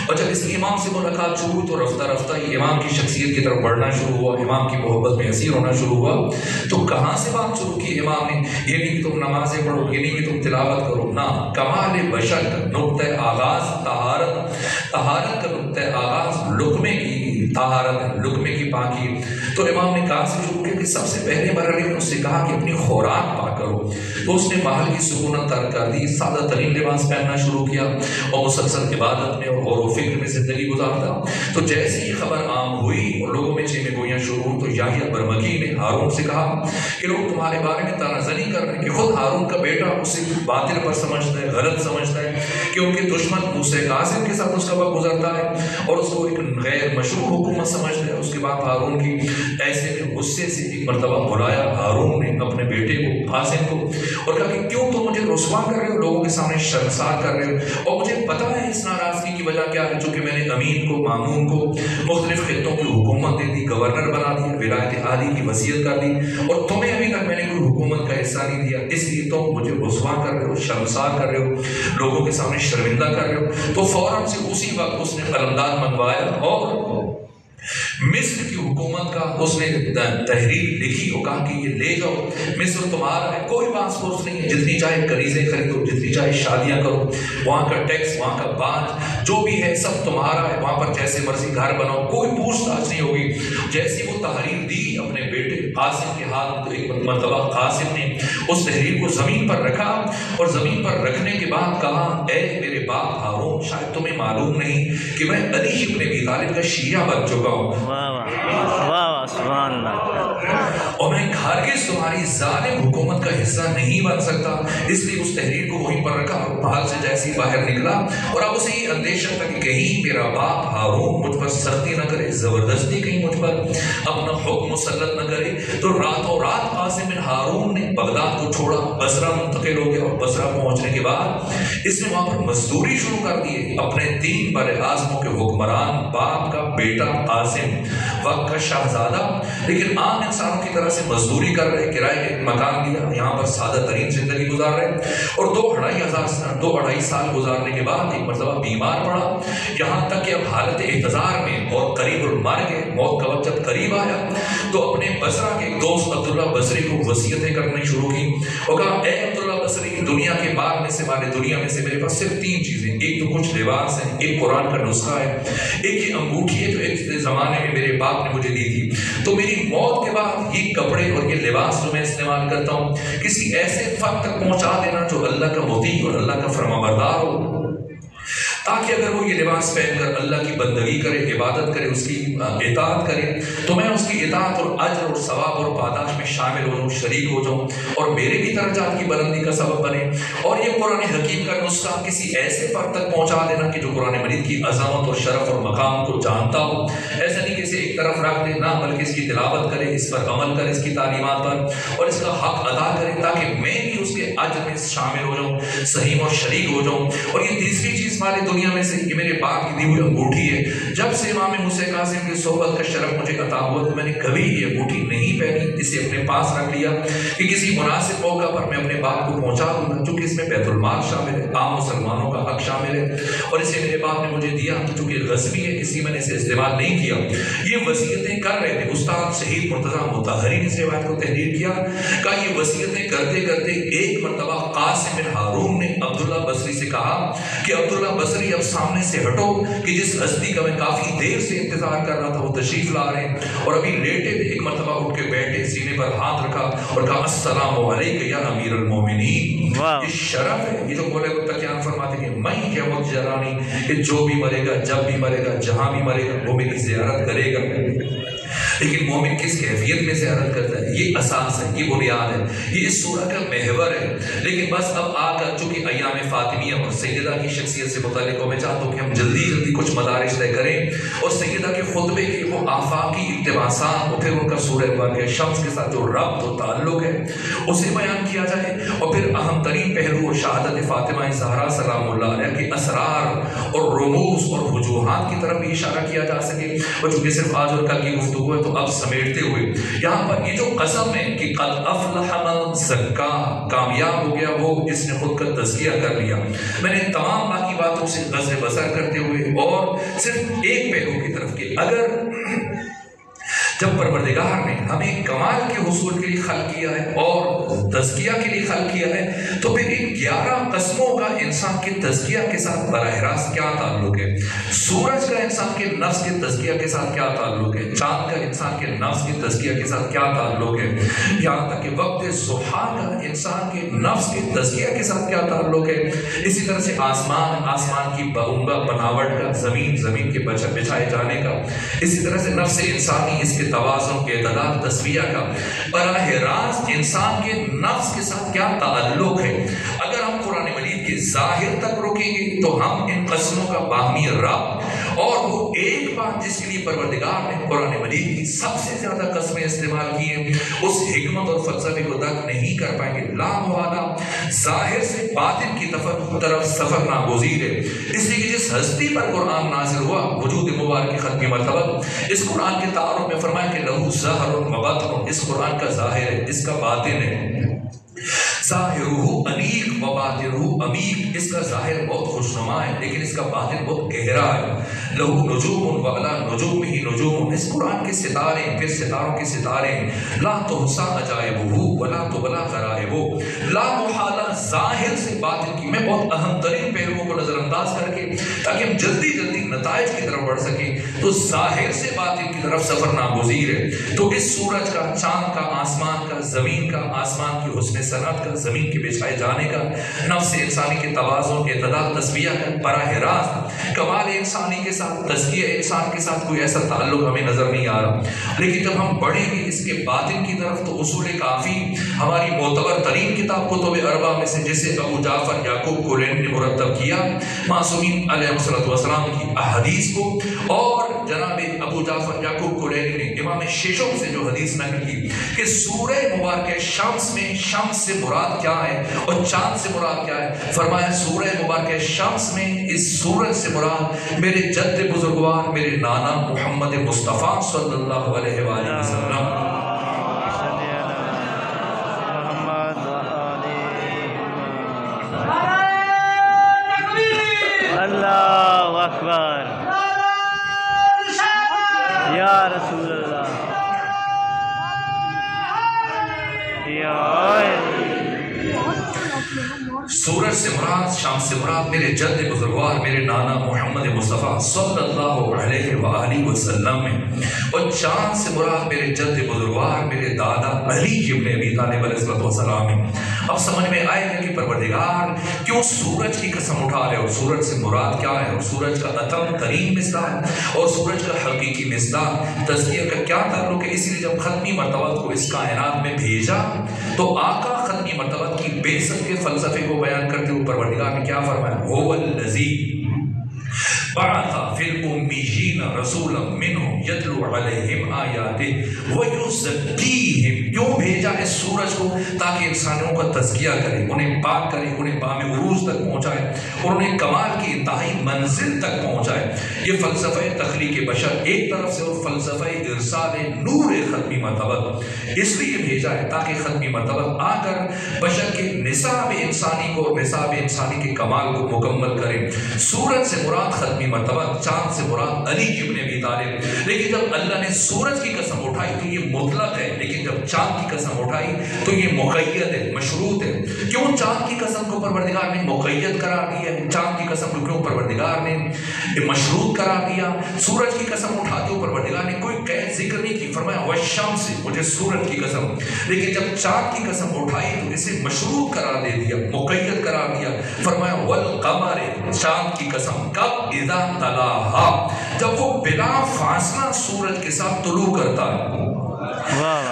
اور جب اس کی امام سے ملاقات شروع ہوئی تو رفتہ رفتہ یہ امام کی شخصیت کی طرف بڑھنا شروع ہوا، امام کی محبت میں اسیر ہونا شروع ہوا۔ تو کہاں سے بات شروع کی امام نے؟ یہ نہیں کہ تم نمازیں پڑھو، یہ نہیں کہ تم تلاوت کرو، نہ، کمال بشر کا نقطۂ آغاز طہارت کا نقطۂ آغاز لقمے کی طہارت، لقمے کی پاکی۔ تو امام نے کہا سے شروع کیا کہ سب سے پہلے مرحلے میں اس سے کہا کہ اپنی خوراک پاک کرو، تو اس نے محل کی سکونت ترک کر دی، سادہ ترین لباس پہننا شروع کیا اور مسلسل عبادت میں اور غور و فکر میں زندگی گزارتا۔ تو جیسے ہی خبر عام ہوئی اور لوگوں میں چیمیں گوئیاں شروع ہوئی تو یحییٰ برمکی نے ہارون سے کہا کہ لوگ تمہارے بارے میں تانا زنی کر رہے ہیں کہ خود ہارون کا بیٹا اسے باطل پر سمجھتا ہے، غلط سمجھتا ہے کہ ان کے دشمن موسیٰ کاظم کے ساتھ اس کا وقت گزرتا ہے اور اس کو ایک غیر مشروع حکومت سمجھتا ہے۔ اس کے بعد ہارون کی ایسے میں غصے سے ایک مرتبہ بلایا ہارون نے اپنے بیٹے کو قاسم کو اور کہا کہ کیوں تم مجھے رسوا کر رہے ہو، لوگوں کے سامنے شرمسار کر رہے ہو، اور مجھے پتا ہے اس ناراضگی کی وجہ وجہ کیا ہے؟ چونکہ میں نے امین کو، مامون کو مختلف خطوں کی حکومت دے دی، گورنر بنا دیا، ولایت عالی کی وصیت کر دی، اور تمہیں ابھی تک میں نے کوئی حکومت کا حصہ نہیں دیا، اس لیے تم مجھے رسوا کر رہے ہو، شرمسار کر رہے ہو، لوگوں کے سامنے شرمندہ کر رہے ہو۔ تو فوراً سے اسی وقت اس نے قلمداد منگوایا اور مصر کی حکومت کا اس نے تحریر لکھی اور کہا کہ یہ لے جاؤ، مصر تمہارا ہے، کوئی پاسپورٹ نہیں ہے، جتنی چاہے کنیزیں خریدو، جتنی چاہے شادیاں کرو، وہاں کا ٹیکس، وہاں کا باج جو بھی ہے سب تمہارا ہے، وہاں پر جیسے مرضی گھر بناؤ، کوئی پوچھ تاچھ نہیں ہوگی۔ جیسی وہ تحریر دی اپنے بیٹے قاسم کے ہاتھ میں، تو ایک مرتبہ قاسم نے اس تحریر کو زمین پر رکھا، اور زمین پر رکھنے کے بعد کہا، اے میرے باپ ہارون، شاید تمہیں معلوم نہیں کہ میں علی ابن ابی طالب کا شیعہ بن چکا ہوں، سبحان اللہ، اور میں ہرگز تمہاری ظالم حکومت کا حصہ نہیں بن سکتا۔ اس لیے اس تحریر کو وہیں پر رکھا اور محل سے جیسے باہر نکلا، اور اب اسے یہ اندیشہ تھا کہ کہیں میرا باپ ہارون مجھ پر سختی نہ کرے، زبردستی کہیں مجھ پر اپنا حکم مسلط نہ کرے۔ تو راتوں رات قاسم بن ہارون نے بغداد کو چھوڑا، بصرہ منتقل ہو گیا، اور بصرہ پہنچنے کے بعد اس نے وہاں پر مزدوری شروع کر دی۔ اپنے 3 بر اعظموں کے حکمران، باپ کا بیٹا قاسم، وقت کا شہزادہ، لیکن عام انسانوں کی طرح سے مزدوری کر رہے، کرائے کے مکان دیا، یہاں پر سادہ ترین زندگی گزار رہے، اور 2-2.5 سال گزارنے کے بعد ایک مرتبہ بیمار پڑا، یہاں تک کہ اب حالت احتضار میں اور قریب المرگ ہے، موت کا وقت جب قریب آیا تو اپنے بصرہ کے ایک دوست عبداللہ بصری کو وصیتیں کرنی شروع کی، اور کہا، اے عبداللہ بصری، دنیا کے بعد میں سے ہمارے دنیا میں سے میرے پاس صرف 3 چیزیں، ایک تو کچھ لباس ہے، ایک قرآن کا نسخہ ہے، ایک یہ انگوٹھی ہے جو ایک زمانے میں میرے باپ نے مجھے دی تھی، تو میری موت کے بعد یہ کپڑے اور یہ لباس جو میں استعمال کرتا ہوں کسی ایسے فرد تک پہنچا دینا جو اللہ کا مطیع اور اللہ کا فرمانبردار ہو، تاکہ اگر وہ یہ لباس پہن کر اللہ کی بندگی کرے، عبادت کرے، اس کی اطاعت کرے، تو میں اس کی اطاعت اور اجر اور ثواب اور پاداش میں شامل ہو جاؤں، شریک ہو جاؤں، اور میرے بھی درجات کی بلندی کا سبب بنے۔ اور یہ قرآن حکیم کا نسخہ کسی ایسے فرد تک پہنچا دینا کہ جو قرآن مجید کی عظمت اور شرف اور مقام کو جانتا ہو، ایسا نہیں کہ اسے ایک طرف رکھ دے، نہ بلکہ اس کی تلاوت کرے، اس پر عمل کرے، اس کی تعلیمات پر، اور اس کا حق ادا کرے، تاکہ میں بھی اس کے اجر میں شامل ہو جاؤں، سہیم اور شریک ہو جاؤں۔ اور یہ تیسری چیز ہمارے دنیا میں سے، یہ میرے باپ کی دی ہوئی انگوٹھی ہے، جب سے امام موسیٰ کاظم کی صحبت کا شرف مجھے عطا ہوا تو میں نے کبھی یہ انگوٹھی نہیں پہنی، اسے اپنے پاس رکھ لیا کہ کسی مناسب موقع پر میں اپنے باپ کو پہنچا دوں گا، چونکہ اس میں بیت المال شامل ہے، عام مسلمانوں کا حق شامل ہے، اور اسے میرے باپ نے مجھے دیا تو چونکہ غصبی ہے، اس لیے میں نے اسے استعمال نہیں کیا۔ یہ وصیتیں کر رہے تھے، استاد شہید مرتضیٰ مطہری نے اس روایت کو تحریر کیا، کہ یہ وصیتیں کرتے کرتے ایک مرتبہ قاسم بن ہارون نے عبداللہ بصری سے کہا کہ عبداللہ بصری، اب سامنے سے ہٹو کہ جس ہستی کا میں کافی دیر سے انتظار کر رہا تھا وہ تشریف لا رہے ہیں، اور ابھی لیٹے تھے، ایک مرتبہ اٹھ کے بیٹھے، سینے پر ہاتھ رکھا اور کہا، السلام علیک یا امیر المومنین۔ یہ شرف ہے، یہ جو بولے متقیان فرماتے ہیں، میں کیا وقت جرانی، کہ جو بھی مرے گا، جب بھی مرے گا، جہاں بھی مرے گا، وہ میری زیارت کرے گا۔ لیکن مومن کس کیفیت میں زیارت کرتا ہے، یہ اساس ہے، یہ بنیاد ہے، یہ اس سورہ کا محور ہے۔ لیکن بس اب آ کر چونکہ ایام فاطمیہ اور سیدہ کی شخصیت سے متعلق ہو، میں چاہتا ہوں کہ ہم جلدی کچھ مدارج طے کریں، اور سیدہ کے خطبے کے وہ آفاقی اقتباسات اور پھر ان کا سورہ واقعہ شمس کے ساتھ جو ربط و تعلق ہے اسے بیان کیا جائے، اور پھر اہم ترین پہلو اور شہادت فاطمہ زہرا سلام اللہ علیہ کے اسرار اور رموز اور وجوہات کی طرف بھی اشارہ کیا جا سکے۔ اور چونکہ صرف آج اور کل کی گفتگو ہے تو اب سمیٹتے ہوئے یہاں پر یہ جو قسم ہے کہ قد افلح من زکا، کامیاب ہو گیا وہ جس نے خود کا تزکیہ کر لیا، میں نے تمام باقی باتوں سے غض بصر کرتے ہوئے اور صرف ایک پہلو کی طرف کہ اگر جب پروردگار نے ہمیں کمال کے حصول کے لیے خلق کیا ہے اور تزکیہ کے لیے خلق کیا ہے، تو پھر ان 11 قسموں کا انسان کے تزکیہ کے ساتھ براہ راست کیا تعلق ہے؟ سورج کا انسان کے نفس کے تزکیہ کے ساتھ کیا تعلق ہے؟ چاند کا انسان کے نفس کے تزکیہ کے ساتھ کیا تعلق ہے؟ یہاں تک کہ وقت ضحیٰ کا انسان کے نفس کے تزکیہ کے ساتھ کیا تعلق ہے؟ اسی طرح سے آسمان کی بعمدہ بناوٹ کا، زمین کے بچھائے جانے کا، اسی طرح سے نفس انسانی، اس کے توازن کے اعتدال تسویہ کا براہ راست انسان کے نفس کے ساتھ کیا تعلق ہے۔ اگر ہم قرآن مجید کے کے ظاہر تک روکیں گے تو ہم ان قسموں کا باہمی ربط اور وہ ایک بات جس کے لیے پروردگار نے قرآن مجید کی سب سے زیادہ قسمیں استعمال کی ہیں اس حکمت اور فلسفے کو درک نہیں کر پائیں گے۔ لا محالہ ظاہر سے باطن کی طرف سفر ناگزیر ہے، اس لیے کہ جس ہستی پر قرآن نازل ہوا وجود مبارک کی ختمی مرتبہ اس قرآن کے تعارف میں فرمایا کہ لہو ظاہر و باطن، اس قرآن کا ظاہر ہے، اس کا باطن ہے۔ ظاہرہ انیق و باطنہ عمیق، اس کا ظاہر بہت خوشنما ہے لیکن اس کا باطن بہت گہرا ہے۔ لہو نجوم و علی نجومہ نجوم، اس قرآن کے ستارے پھر ستاروں کے ستارے، لا تحصیٰ عجائبہ ولا تبلی غرائبہ۔ لا محالہ ظاہر سے باطن کی، میں بہت اہم ترین پہلوؤں کو نظر انداز کر کے تاکہ ہم جلدی جلدی نتائج کی طرف بڑھ سکیں، تو ظاہر سے باطن کی طرف سفر ناگزیر ہے۔ تو اس سورج کا، چاند کا، آسمان کا، زمین کا، آسمان کی حسن صنعت کا، زمین کے بچھائے جانے کا، نفس انسانی کے توازن، اعتدال، تسبیح کا براہ راست کمال انسانی کے ساتھ، تزکیہ انسان کے ساتھ کوئی ایسا تعلق ہمیں نظر نہیں آ رہا۔ لیکن جب ہم بڑھیں گے اس کے باطن کی طرف تو اصول کافی ہماری معتبر ترین کتاب کتب اربعہ میں سے جسے ابو جعفر یعقوب کلینی نے مرتب کیا معصومین علیہ السلام کی احادیث کو، اور جناب ابو جعفر یعقوب کلینی نے امام ششم سے جو حدیث نقل کی کہ سورہ مبارکہ شمس میں، شمس سے مراد کیا ہے اور چاند سے مراد کیا ہے، فرمایا سورہ مبارکہ شمس میں اس سورج سے مراد میرے جد بزرگوار میرے نانا محمد مصطفیٰ صلی اللہ علیہ وآلہ وسلم۔ اللہ اکبر یا رسول اللہ سورج سے مراد، شام سے مراد میرے جد بزرگوار میرے نانا محمد مصطفیٰ صلی اللہ علیہ وآلہ وسلم میں، اور چاند سے مراد میرے جد بزرگوار میرے دادا علی ابن ابی طالب علیہ السلام میں۔ اب سمجھ میں آئے گا کہ پروردگار کیوں سورج کی قسم اٹھا رہے اور سورج سے مراد کیا ہے، اور سورج کا اتم ترین مصداق اور سورج کا حقیقی مصداق تزکیہ کا کیا تعلق ہے۔ اسی لیے جب ختمی مرتبہ کو اس کائنات میں بھیجا تو آقا ختمی مرتبہ کی بعثت کے فلسفے کو بیان کرتے ہوئے پروردگار نے کیا فرمایا، هو الذی بعث فی الامیین رسولا منہم یتلو علیہم آیاتہ ویزکیہم۔ کیوں بھیجا اس سورج کو؟ تاکہ انسانوں کا تزکیہ کرے، انہیں پاک کرے، انہیں بام عروج تک پہنچائے اور انہیں کمال کی انتہائی منزل تک پہنچائے۔ یہ فلسفہ تخلیق بشر ایک طرف سے اور فلسفہ ارسال نور ختمی مرتبہ اس لیے بھیجا ہے تاکہ ختمی مرتبہ آ کر بشر کے نصاب انسانی کو، نصاب انسانی کے کمال کو مکمل کرے۔ سورج سے مراد ختمی مرتبہ، چاند سے مراد علی ابن ابی طالب۔ لیکن جب اللہ نے سورج کی قسم اٹھائی تو یہ مطلق ہے، لیکن جب چاند کی قسم اٹھائی تو یہ مقید ہے، مشروط ہے۔ کیوں چاند کی قسم کو پروردگار نے مقید قرار دیا ہے؟ چاند کی قسم کو کیوں پروردگار نے مشروط قرار دیا؟ سورج کی قسم اٹھاتے ہو پروردگار نے کوئی قید ذکر نہیں کی، فرمایا والشمس، مجھے سورج کی قسم۔ لیکن جب چاند کی قسم اٹھائی تو اسے مشروط قرار دے دیا، مقید قرار دیا، فرمایا والقمر، چاند کی قسم کب؟ اذا تلاہا، جب وہ بلا فاصلہ سورج کے ساتھ طلوع کرتا ہے۔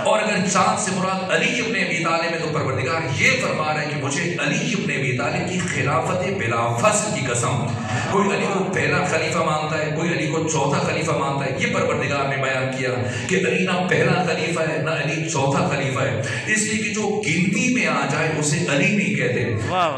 اور اگر چاند سے مراد علی ابن ابی طالب ہے تو پروردگار یہ فرما رہا ہے کہ مجھے علی ابن ابی طالب کی خلافت بلا فصل کی قسم۔ کوئی علی کو پہلا خلیفہ مانتا ہے، کوئی علی کو چوتھا خلیفہ مانتا ہے، یہ پروردگار نے بیان کیا کہ علی نہ پہلا خلیفہ ہے نہ علی چوتھا خلیفہ ہے، اس لیے کہ جو گنتی میں آ جائے اسے علی نہیں کہتے۔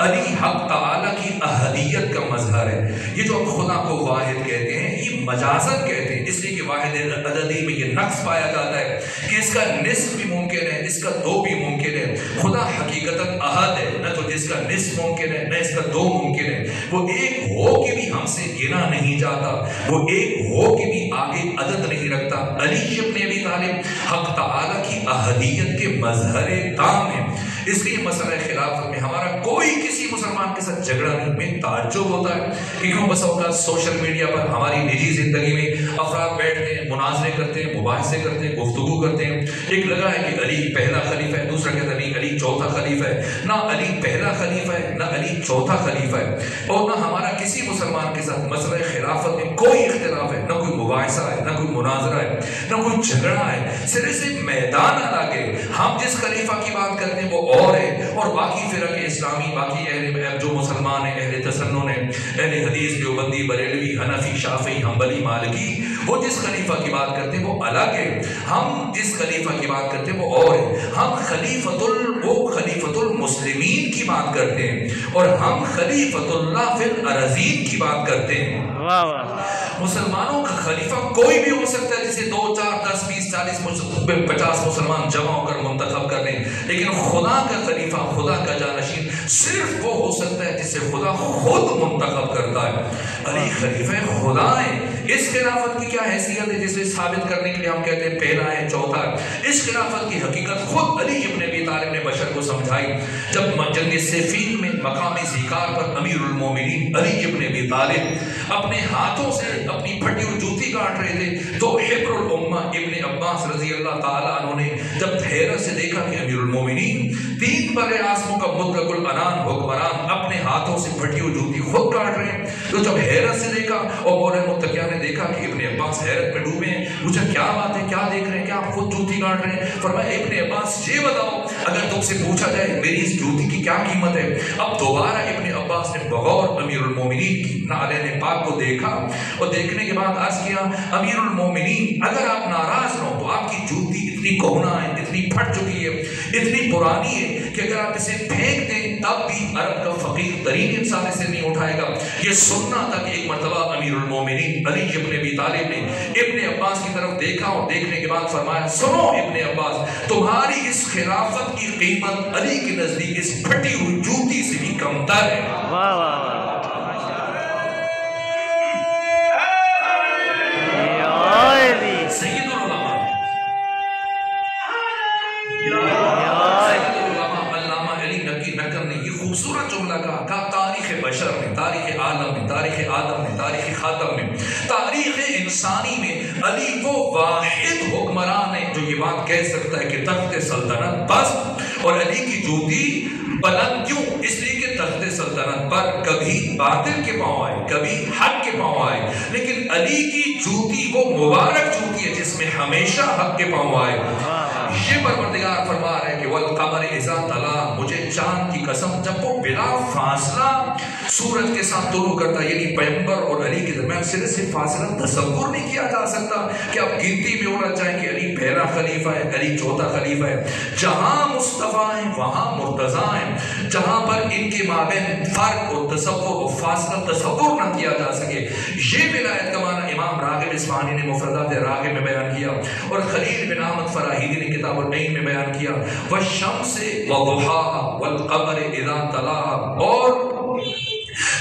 علی حق تعالی کی احدیت کا مظہر ہے۔ یہ جو خدا کو واحد کہتے ہیں یہ مجازت کہتے ہیں، اس لیے کہ واحد عددی میں یہ نقص پایا جاتا ہے کہ اس کا نصف بھی ممکن ہے، اس کا دو بھی ممکن ہے۔ خدا حقیقتاً احد ہے، نہ تو جس کا نصف ممکن ہے نہ اس کا دو ممکن ہے۔ وہ ایک ہو کے بھی ہم سے گنا نہیں جاتا، وہ ایک ہو کے بھی آگے عدد نہیں رکھتا۔ علی ابن ابی طالب حق تعالی کی احدیت کے مظہر تام ہے۔ اس لیے مسئلہ خلافت میں ہمارا کوئی کسی مسلمان کے ساتھ جھگڑا نہیں۔ میں تعجب ہوتا ہے کہ کیوں بس اوقات سوشل میڈیا پر ہماری نجی زندگی میں افراد بیٹھتے ہیں، مناظرے کرتے ہیں، مباحثے کرتے ہیں، گفتگو کرتے ہیں۔ ایک لگا ہے کہ علی پہلا خلیفہ ہے، دوسرا کہتا ہے نہیں علی چوتھا خلیفہ ہے۔ نہ علی پہلا خلیفہ ہے نہ علی چوتھا خلیفہ ہے، اور نہ ہمارا کسی مسلمان کے ساتھ مسئلہ خلافت میں کوئی اختلاف ہے، نہ کوئی مباحثہ ہے، نہ کوئی مناظرہ ہے، نہ کوئی جھگڑا ہے، صرف میدان الگ ہے۔ ہم جس خلیفہ کی بات کرتے ہیں وہ اور ہے، اور باقی فرق اسلامی، باقی اہل جو مسلمان ہیں، اہل تسنن ہیں، اہل حدیث، دیوبندی، بریلوی، حنفی، شافعی، حنبلی، مالکی، وہ جس خلیفہ کی بات کرتے ہیں وہ الگ ہے۔ ہم جس خلیفہ کی بات کرتے ہیں وہ اور ہے۔ ہم خلیفۃ المسلمین کی بات کرتے ہیں، اور ہم خلیفۃ اللہ فی الارضین کی بات کرتے ہیں۔ واہ واہ۔ مسلمانوں کا خلیفہ کوئی بھی ہو سکتا ہے، جسے 2 4 10 20 40 50 مسلمان جمع ہو کر منتخب کر لیں، لیکن خدا کا خلیفہ، خدا کا جانشین صرف وہ ہو سکتا ہے جسے خدا خود منتخب کرتا ہے۔ علی خلیفہ خدا ہے۔ اس خلافت کی کیا حیثیت ہے جسے ثابت کرنے کے لیے ہم کہتے ہیں پہلا ہے، چوتھا ہے؟ اس خلافت کی حقیقت خود علی ابن ابی طالب نے بشر کو سمجھائی۔ جب جنگ صفین میں مقامی ذکار پر امیر المومنین علی ابن ابی طالب اپنے ہاتھوں سے اپنی پھٹی ہوئی جوتی کاٹ رہے تھے، تو حبر الامہ ابن عباس رضی اللہ تعالیٰ عنہ نے جب حیرت سے دیکھا کہ امیر المومنین 3 بر اعظموں کا مطلق العنان حکمران اپنے ہاتھوں سے پھٹی ہوئی جوتی خود کاٹ رہے ہیں، تو جب حیرت سے دیکھا اور مولانا متقیہ نے دیکھا کہ ابن عباس حیرت میں ڈوبے ہیں، پوچھا کیا بات ہے، کیا دیکھ رہے ہیں، کیا آپ خود جوتی کاٹ رہے ہیں؟ فرمایا ابن عباس یہ بتاؤ، اگر تم سے پوچھا جائے میری اس جوتی کی کیا قیمت ہے؟ اب دوبارہ ابن عباس نے بغور امیر المومنین کی نعلین پاک کو دیکھا، اور دیکھنے کے بعد عرض کیا امیر المومنین اگر آپ ناراض نہ ہو تو آپ کی جوتی اتنی کہنا ہے، اتنی پھٹ چکی ہے، اتنی پرانی ہے کہ اگر آپ اسے پھینک دیں تب بھی عرب کا فقیر ترین انسان اسے نہیں اٹھائے گا۔ یہ سننا تھا کہ ایک مرتبہ امیر المومنین علی ابن ابی طالب نے ابن عباس کی طرف دیکھا، اور دیکھنے کے بعد فرمایا سنو ابن عباس، تمہاری اس خلافت کی قیمت علی کے نزدیک اس پھٹی ہوئی جوتی سے بھی کم تر ہے۔ واہ واہ واہ۔ سید العلماء علامہ علی نقی نے یہ خوبصورت جملہ کہا، تاریخ بشر میں، تاریخ عالم میں، تاریخ آدم میں، تاریخ خاتم میں، تاریخ انسانی میں علی وہ واحد حکمران ہے جو یہ بات کہہ سکتا ہے کہ تخت سلطنت بس، اور علی کی جوتی بلند کیوں؟ اس لیے کہ تخت سلطنت پر کبھی باطل کے پاؤں آئے، کبھی حق کے پاؤں آئے، لیکن علی کی جوتی وہ مبارک جوتی ہے جس میں ہمیشہ حق کے پاؤں آئے۔ یہ پروردگار فرما رہا ہے کہ والقمر اذا طلع، مجھے چاند کی قسم جب وہ بلا فاصلہ سورج کے ساتھ طلوع کرتا، یعنی پیغمبر اور علی کے درمیان صرف سے فاصلہ تصور نہیں کیا جا سکتا کہ آپ گنتی میں اڑا جائیں کہ علی پہلا خلیفہ ہے، علی چوتھا خلیفہ ہے۔ جہاں مصطفیٰ ہیں وہاں مرتضیٰ ہیں، جہاں پر ان کے مابین فرق اور تصور اور فاصلہ تصور نہ کیا جا سکے۔ یہ ولایت کا معنی امام راغب اصفہانی نے مفردات راغب میں بیان کیا، اور خلیل بن احمد فراہیدی نے کتاب العین میں بیان کیا، والشمس وضحاها والقمر اذا طلع، اور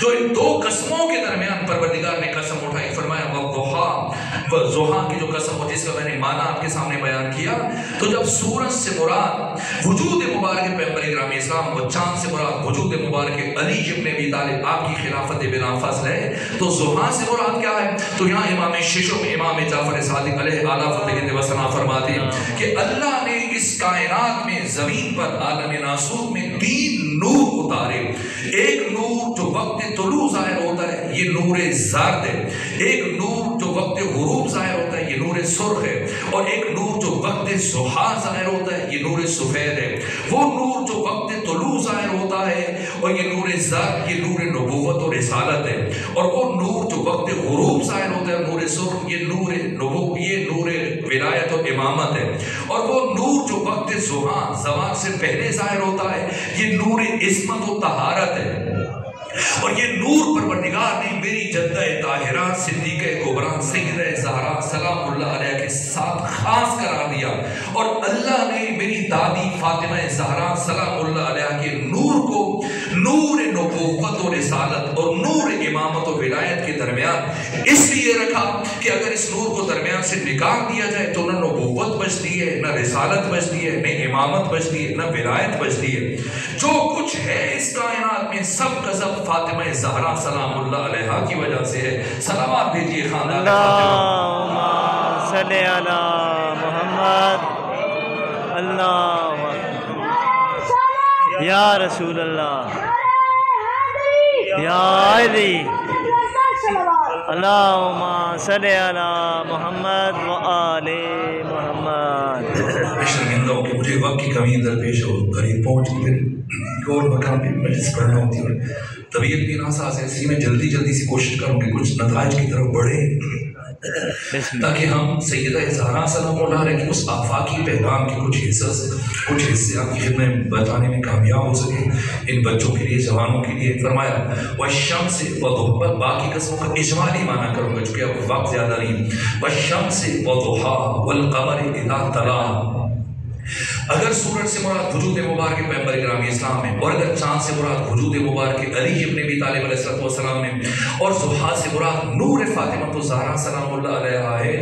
جو ان 2 قسموں کے درمیان پروردگار نے قسم اٹھائی، فرمایا والضحا کی جو قسم ہو جس کا میں نے معنی آپ کے سامنے بیان کیا، تو جب سورج سے مراد وجود مبارک پیغمبر اکرام اسلام و چاند سے مراد وجود مبارک علی ابن ابی طالب آپ کی خلافت بلا فصل ہے، تو ضحا سے مراد کیا ہے؟ تو یہاں امام ششم امام جعفر صادق علیہ اعلیٰ فتح وسلم فرماتے ہیں کہ اللہ نے اس کائنات میں زمین پر عالم ناسوت میں 3 نور اتارے۔ ایک نور جو وقت طلوع ظاہر ہوتا ہے یہ نور زرد ہے، ایک نور جو وقت غروب ظاہر ہوتا ہے یہ نور سرخ ہے، اور ایک نور جو وقت ضحا ظاہر ہوتا ہے یہ نور سفید ہے۔ وہ نور جو وقت طلوع ظاہر ہوتا ہے اور یہ نور زرد یہ نور نبوت اور رسالت ہے، اور وہ نور جو وقت غروب ظاہر ہوتا ہے نور سرخ یہ نور نبوت یہ نور ولایت اور امامت ہے، اور وہ نور جو وقت ضحا زوال سے پہلے ظاہر ہوتا ہے یہ نور عصمت و طہارت ہے۔ اور یہ نور پروردگار نے میری جدہ طاہرہ صدیقہ کبریٰ سیدہ زہرا سلام اللہ علیہ کے ساتھ خاص قرار دیا، اور اللہ نے میری دادی فاطمہ زہرا سلام اللہ علیہ کے نور کو نور نبوت و رسالت اور نور امامت و ولایت کے درمیان اس لیے رکھا کہ اگر اس نور کو درمیان سے نکال دیا جائے تو نہ نبوت بچتی ہے، نہ رسالت بچتی ہے، نہ امامت بچتی ہے، نہ ولایت بچتی ہے۔ جو کچھ ہے اس کائنات میں سب کا سب فاطمہ زہرا سلام اللہ علیہ کی وجہ سے ہے۔ سلامات بھیجیے خاندان اللہم صلی علی محمد، اللہ یا رسول اللہ، یا علی اللہم صلی علی محمد و آل محمد۔ میں شرمندہ ہوں کہ مجھے وقت کی کمی درپیش ہو، قریب پہنچ کے پھر ایک اور مقام پہ مجلس پڑھنا ہوتی ہے، اور طبیعت بھی ناساز ہے، اس لیے میں جلدی سی کوشش کروں کہ کچھ نتائج کی طرف بڑھیں، تاکہ ہم سیدہ زہرا سلام اللہ علیہ کی اس آفاقی پیغام کے کچھ حصے آپ کی خدمت میں بتانے میں کامیاب ہو سکے۔ ان بچوں کے لیے، جوانوں کے لیے فرمایا والشمس وضحاها، باقی قسموں کا اجمالی معنی کروں گا چونکہ اب وقت زیادہ نہیں، والشمس وضحاها والقمر اذا تلاها۔ اگر سورج سے مراد وجود مبارک پیغمبر گرامی اسلام میں، اور اگر چاند سے مراد وجود مبارک علی ابن ابی طالب علیہ السلام میں، اور ضحیٰ سے مراد نور فاطمہ زہرا سلام اللہ علیہا ہے،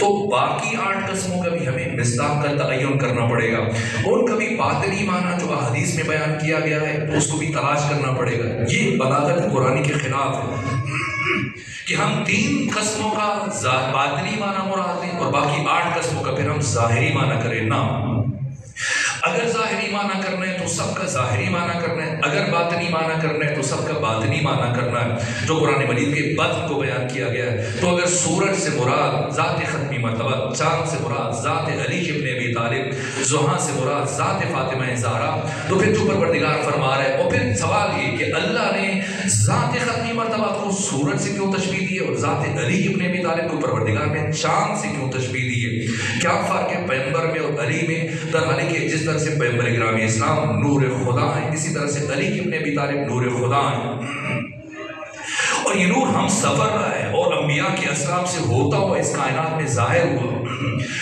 تو باقی 8 قسموں کا بھی ہمیں مصداق کا تعین کرنا پڑے گا، ان کا بھی باطنی معنی جو احادیث میں بیان کیا گیا ہے اس کو بھی تلاش کرنا پڑے گا۔ یہ بلاغت قرآن کے خلاف ہے کہ ہم 3 قسموں کا باطنی معنی مراد لیں اور باقی 8 قسموں کا پھر ہم ظاہری معنی کریں۔ نہ، اگر ظاہری معنی کرنا ہے تو سب کا ظاہری معنی کرنا ہے، اگر باطنی معنی کرنا ہے تو سب کا باطنی معنی کرنا ہے، جو قرآن مجید کے بدن کو بیان کیا گیا ہے۔ تو اگر سورج سے مراد ذات ختمی مرتبہ، چاند سے مراد ذات علی ابن ابی طالب، ضحیٰ سے مراد ذات فاطمہ زہرا، تو پھر جو پروردگار فرما رہا ہے، اور پھر سوال یہ کہ اللہ نے ذات ختمی مرتبہ کو سورج سے کیوں تشبیہ دی ہے اور ذات علی ابن ابی طالب کو پروردگار نے چاند سے کیوں تشبیہ دی ہے؟ کیا فرق ہے پیغمبر میں اور علی میں؟ درحالی کہ جس طرح سے پیغمبر گرامی اسلام نور خدا ہے، اسی طرح سے علی ابن ابی طالب نور خدا ہے، اور یہ نور ہم سفر رہا ہے اور انبیاء کے اسلام سے ہوتا ہوا اس کائنات میں ظاہر ہوا،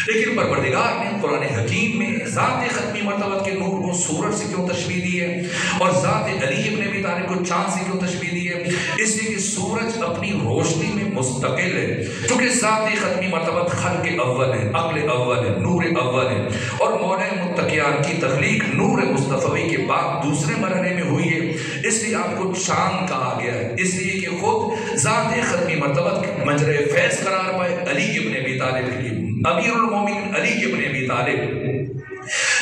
لیکن پروردگار نے قرآن حکیم میں ذات ختمی مرتبہ کے نور کو سورج سے کیوں تشبیہ دی ہے اور ذات علی ابن ابی طالب کو چاند سے کیوں تشبیہ دی ہے؟ اس لیے کہ سورج اپنی روشنی میں مستقل ہے، چونکہ ذات ختمی مرتبہ خلق اول ہے، عقل اول ہے، نور اول ہے، اور مولا متقیان کی تخلیق نور مصطفی کے بعد دوسرے مرحلے میں ہوئی ہے، اس لیے آپ کو چاند کہا گیا ہے، اس لیے کہ خود ذات ختمی مرتبہ مجرے فیض قرار پائے علی ابن ابی طالب کے لیے، امیر المومنین علی ابن ابی طالب۔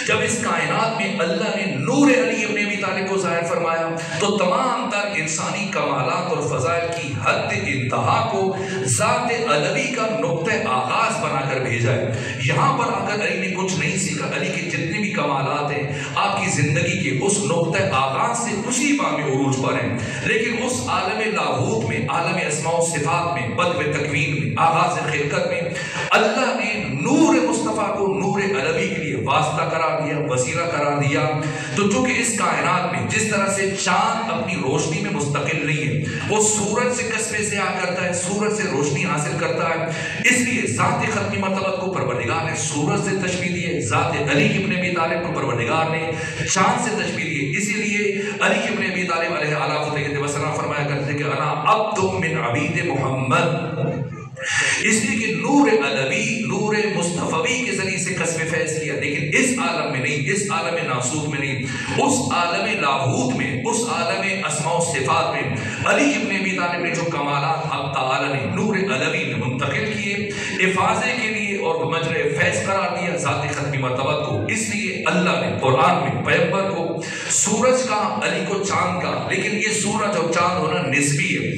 جب اس کائنات میں اللہ نے نور علی ابن ابی طالب کو ظاہر فرمایا تو تمام تر انسانی کمالات اور فضائل کی حد انتہا کو ذات علوی کا نقطہ آغاز بنا کر بھیجا ہے۔ یہاں پر آ کر علی نے کچھ نہیں سیکھا، علی کے جتنے بھی کمالات ہیں آپ کی زندگی کے اس نقطہ آغاز سے اسی بام عروج پر ہیں، لیکن اس عالم لاہوت میں، عالم اسماء و صفات میں، بدو تکوین میں، آغاز خلقت میں اللہ نے نور مصطفیٰ کو نور علوی کے لیے واسطہ قرار دیا، وسیلہ قرار دیا۔ تو چونکہ اس کائنات میں جس طرح سے چاند اپنی روشنی میں مستقل نہیں ہے، وہ سورج سے کسب ضیاء کرتا ہے، سورج سے روشنی حاصل کرتا ہے، اس لیے ذات ختمی مرتبہ کو پروردگار نے سورج سے تشبیہ دی ہے، ذات علی ابن ابی طالب کو پروردگار نے چاند سے تشبیہ دی ہے۔ اسی لیے علی ابن ابی طالب علیہ السلام فرمایا کرتے کہ انا عبد من عبید محمد، اس لیے کہ نور علوی، نور مصطفی کے ذریعے سے کسب فیض کیا، لیکن اس عالم میں نہیں، اس عالم ناسوت میں نہیں، اس عالم لاہوت میں، اس عالم اسماء و صفات میں علی ابن ابی طالب نے جو کمالات حق تعالی نے نور علوی نے منتقل کیے افاضے کے لیے اور مجرے فیض قرار دیا ذات ختمی مرتبہ کو، اس لیے اللہ نے قرآن میں پیغمبر کو سورج کا، علی کو چاند کا، لیکن یہ سورج اور چاند ہونا نسبی ہے،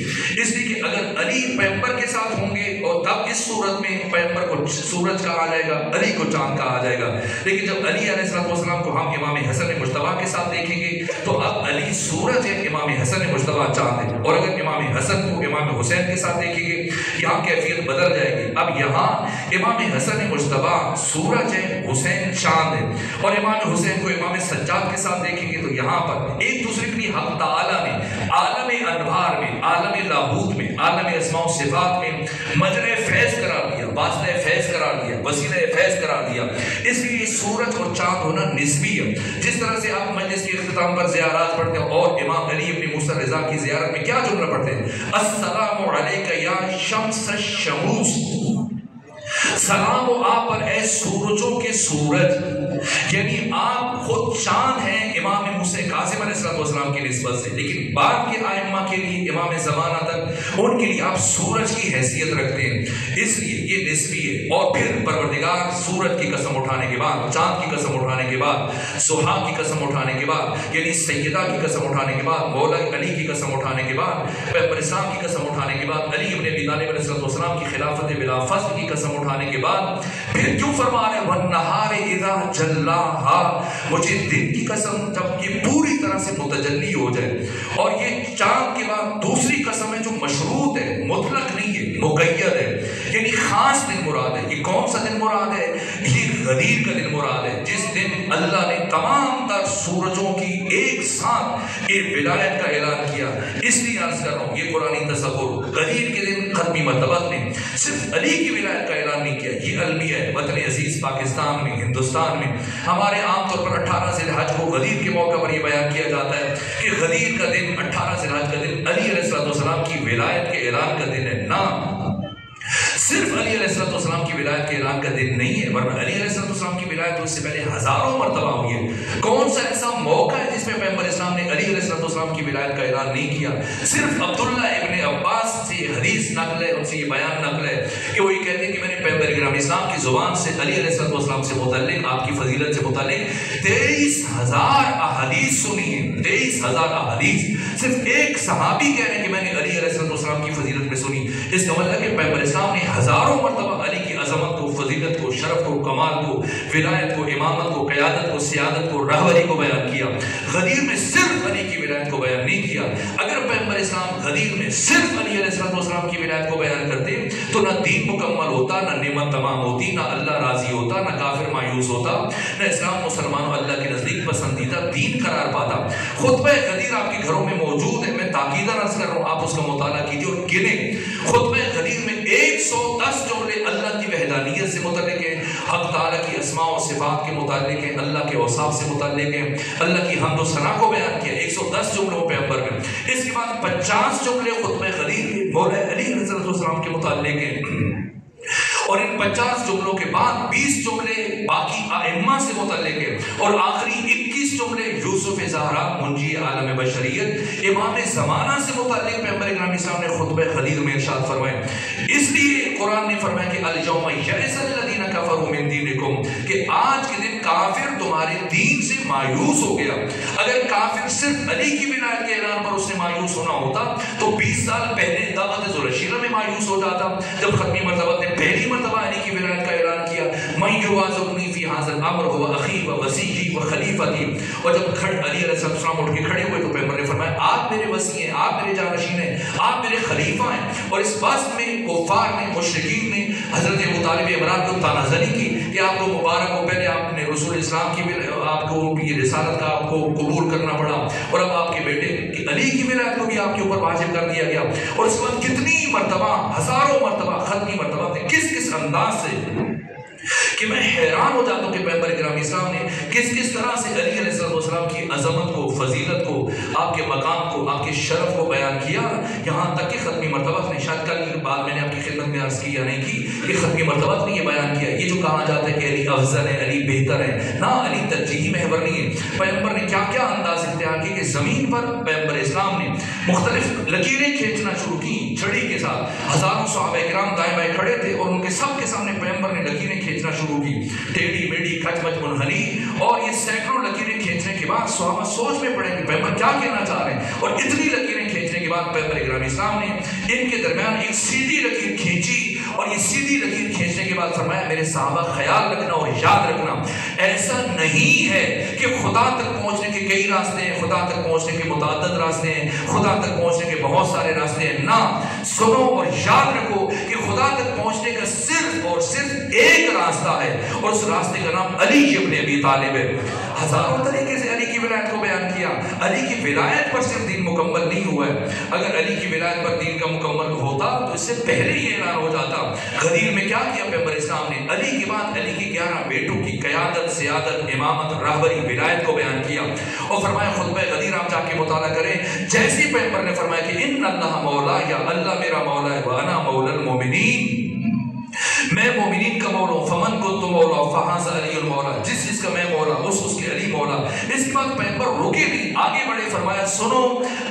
اس لیے کہ اگر علی پیغمبر کے ساتھ ہوں گے اور تب اس صورت میں پیغمبر کو سورج کہا جائے گا، علی کو چاند کہا جائے گا، لیکن جب علی علیہ السلام کو ہم امام حسن مجتبیٰ کے ساتھ دیکھیں گے تو اب علی سورج ہے، امام حسن مجتبیٰ چاند ہے، اور اگر امام حسن کو امام حسین کے ساتھ دیکھیں گے یہاں کیفیت بدل جائے گی، اب یہاں امام حسن مجتبیٰ سورج ہے، حسین چاند ہے، اور امام حسین کو امام سجاد کے ساتھ دیکھیں گے تو یہاں پر ایک دوسرے کے لیے حق تعالیٰ نے عالم انوار میں، عالم لاہوت میں، عالم اسماء و صفات میں مجرے فیض قرار دیا، واسطہ فیض قرار دیا، وسیلہ فیض قرار دیا، اس لیے سورج اور چاند ہونا نسبی ہے۔ جس طرح سے آپ مجلس کے اختتام پر زیارات پڑھتے ہیں اور امام علی ابن موسیٰ رضا کی زیارت میں کیا جملہ پڑھتے ہیں؟ السلام علیک یا شمس الشموس، سلام ہو آپ پر اے سورجوں کے سورج، یعنی آپ خود چاند ہیں امام موسیٰ کاظم علیہ السلام کی نسبت سے، لیکن بعد کے ائمہ کے لیے امام زمانہ تک ان کے لیے آپ سورج کی حیثیت رکھتے ہیں، اس لیے یہ نسبی ہے۔ اور پھر پروردگار سورج کی قسم اٹھانے کے بعد، چاند کی قسم اٹھانے کے بعد، ضحیٰ کی قسم اٹھانے کے بعد، یعنی سیدہ کی قسم اٹھانے کے بعد، مولا علی کی قسم اٹھانے کے بعد، پیغمبر اسلام کی قسم اٹھانے کے بعد، علی ابن ابی طالب علیہ السلام کی خلافت بلا فصل کی قسم اٹھانے کے بعد پھر کیوں فرما رہے ہیں وَالنَّهَارِ إِذَا جَلَّاهَا، مجھے دن کی قسم جب یہ پوری طرح سے متجلی ہو جائے، اور یہ چاند کے بعد دوسری قسم ہے جو مشروط ہے، مطلق نہیں ہے، مقید ہے، یعنی خاص دن مراد ہے۔ یہ کون سا دن مراد ہے؟ یہ غدیر کا دن مراد ہے، جس دن اللہ نے تمام تر سورجوں کی ایک ساتھ یہ ولایت کا اعلان کیا۔ اس لیے عرض کر رہا ہوں یہ قرآنی تصور، غدیر کے دن ختمی مرتبت نے صرف علی کی ولایت کا اعلان نہیں کیا، یہ المیہ ہے۔ وطن عزیز پاکستان میں، ہندوستان میں ہمارے عام طور پر 18 ذی الحج کو غدیر کے موقع پر یہ بیان کیا جاتا ہے کہ غدیر کا دن، 18 ذی الحج کا دن علی علیہ السلام کی ولایت کے اعلان کا دن ہے۔ نہ، صرف علی علیہ السلام کی ولایت کے اعلان کا دن نہیں ہے، ورنہ علی علیہ السلام کی ولایت اس سے پہلے ہزاروں مرتبہ ہوئی ہے۔ کون سا ایسا موقع ہے جس میں پیغمبر اسلام نے علی علیہ السلام کی ولایت کا اعلان نہیں کیا؟ صرف عبداللہ ابن عباس سے یہ حدیث نقل ہے، ان سے یہ بیان نقل ہے کہ وہ یہ کہتے ہیں کہ میں نے پیغمبر اکرم اسلام کی زبان سے علی علیہ السلام سے متعلق، آپ کی فضیلت سے متعلق 23,000 احادیث سنی ہیں۔ 23,000 احادیث صرف ایک صحابی کہہ رہے ہیں کہ میں نے علی علیہ السلام کی فضیلت میں سنی۔ اس کا مطلب کہ پیغمبر اسلام نے ہزاروں مرتبہ علی کی عظمت کو، فضیلت کو، شرف کو، کمال کو، ولایت کو، امامت کو، قیادت کو، سیادت کو، رہبری کو بیان کیا۔ غدیر میں صرف علی کی ولایت کو بیان نہیں کیا۔ اگر پیغمبر اسلام غدیر میں صرف علی علیہ السلام کی ولایت کو بیان کرتے تو نہ دین مکمل ہوتا، نہ نعمت تمام ہوتی، نہ اللہ راضی ہوتا، نہ کافر مایوس ہوتا، نہ اسلام مسلمانوں اللہ کے نزدیک پسندیدہ دین قرار پاتا۔ خطبہ غدیر آپ کے گھروں میں موجود ہے، میں تاکیداً عرض کر رہا ہوں، آپ اس کا مطالعہ کیجیے اور گنیں۔ خطبہ غدیر میں 110 جملے اللہ کی وحدانیت سے متعلق ہیں، حق تعالیٰ کی اسماء و صفات کے متعلق ہیں، اللہ کے اوصاف سے متعلق ہیں، اللہ کی حمد و ثنا کو بیان کیا 110 جملوں پیغمبر میں۔ اس کے بعد 50 جملے خطبہ غدیر کے مولا علی علیہ السلام کے متعلق ہیں، اور ان 50 جملوں کے بعد 20 جملے باقی ائمہ سے متعلق ہیں، اور آخری 21 جملے یوسف زہرا منجی عالم بشریت امام زمانہ سے متعلق پیغمبر اکرم اسلام نے خطبہ غدیر میں ارشاد فرمائے۔ اس لیے قرآن نے فرمایا کہ الیوم یئس الذین کفروا من دینکم، کہ آج کے دن کافر تمہارے دین سے مایوس ہو گیا۔ اگر کافر صرف علی کی ولایت کے اعلان پر اس نے مایوس ہونا ہوتا تو 20 سال پہلے دعوت ذوالشیرہ میں مایوس ہو جاتا، جب ختمی مرتبہ نے پہلی مرتبہ علی کی ولایت کا اعلان کیا، من یواظبنی فی ھذا الامر هو اخی و وصیی و خلیفتی۔ اور جب علی علیہ السلام اٹھ کے کھڑے ہوئے تو پیغمبر نے فرمایا آپ میرے وصی ہیں، آپ میرے جانشین ہیں، آپ میرے خلیفہ ہیں۔ اور اس بات میں کفار نے، مشرکین نے حضرت ابو طالب عمران کو تنازلی کی کہ آپ کو مبارک ہو، پہلے آپ نے رسول اسلام کی آپ کو یہ رسالت کا آپ کو قبول کرنا پڑا، اور اب آپ کے بیٹے علی کی ولایت کو بھی آپ کے اوپر واجب کر دیا گیا۔ اور اس کے بعد کتنی مرتبہ، ہزاروں مرتبہ ختمی مرتبہ نے کس انداز سے کہ میں حیران ہو جاتا ہوں کہ پیغمبر اکرم اسلام نے کس طرح سے علی علیہ السلام کی عظمت کو، فضیلت کو، آپ کے مقام کو، آپ کے شرف کو بیان کیا، یہاں تک کہ ختمی مرتبہ نے، شاید کل بعد میں نے آپ کی خدمت میں عرض کی یا نہیں کی کہ ختمی مرتبہ نے یہ بیان کیا، یہ جو کہا جاتا ہے کہ علی افضل ہے، علی بہتر ہے، نہ، علی ترجیحی محور نہیں ہے۔ پیغمبر نے کیا کیا انداز اختیار کی کہ زمین پر پیغمبر اسلام نے مختلف لکیریں کھینچنا شروع کی چھڑی کے ساتھ۔ ہزاروں صحابہ کرام دائیں بائیں کھڑے تھے اور ان کے سب کے سامنے پیغمبر نے لکیریں کھینچنا شروع کی، ٹیڑھی میڑھی، کچ مچ منحنی، اور یہ سینکڑوں لکیریں کھینچنے کے بعد صحابہ سوچ میں پڑے کہ پیغمبر کیا کہنا چاہ رہے ہیں، اور اتنی لکیریں کھینچنے کے بعد پیغمبر اکرم اسلام نے ان کے درمیان ایک سیدھی لکیر کھینچی، اور یہ سیدھی لکیر کھینچنے کے بعد فرمایا میرے صحابہ خیال رکھنا اور یاد رکھنا، ایسا نہیں ہے کہ خدا تک پہنچنے کے کئی راستے ہیں، خدا تک پہنچنے کے متعدد راستے ہیں، خدا تک پہنچنے کے بہت سارے راستے ہیں، نہ، سنو اور یاد رکھو کہ خدا تک پہنچنے کا صرف اور صرف ایک راستہ ہے، اور اس راستے کا نام علی ابن ابی طالب ہے۔ ہزاروں طریقے سے علی کی ولایت کو بیان کیا۔ علی کی ولایت پر صرف دین مکمل نہیں ہوا ہے، اگر علی کی ولایت پر دین کا مکمل ہوتا تو اس سے پہلے ہی اعلان ہو جاتا۔ غدیر میں کیا کیا پیغمبر اسلام نے؟ علی کے بعد علی کی 11 بیٹوں کی قیادت، سیادت، امامت، رہبری، ولایت کو بیان کیا، اور فرمایا خطبہ غدیر آپ جا کے مطالعہ کریں، جیسے پیغمبر نے فرمایا کہ ان اللہ مولا، یا اللہ میرا مولا ہے، وانا مولا المومنین، میں مومنین کا مولا ہوں، فمن کو تو مولا فہذا علی المولا، جس کا میں مولا اس کے علی مولا۔ اس کے بعد پیغمبر رکے نہیں، آگے بڑھے، فرمایا سنو،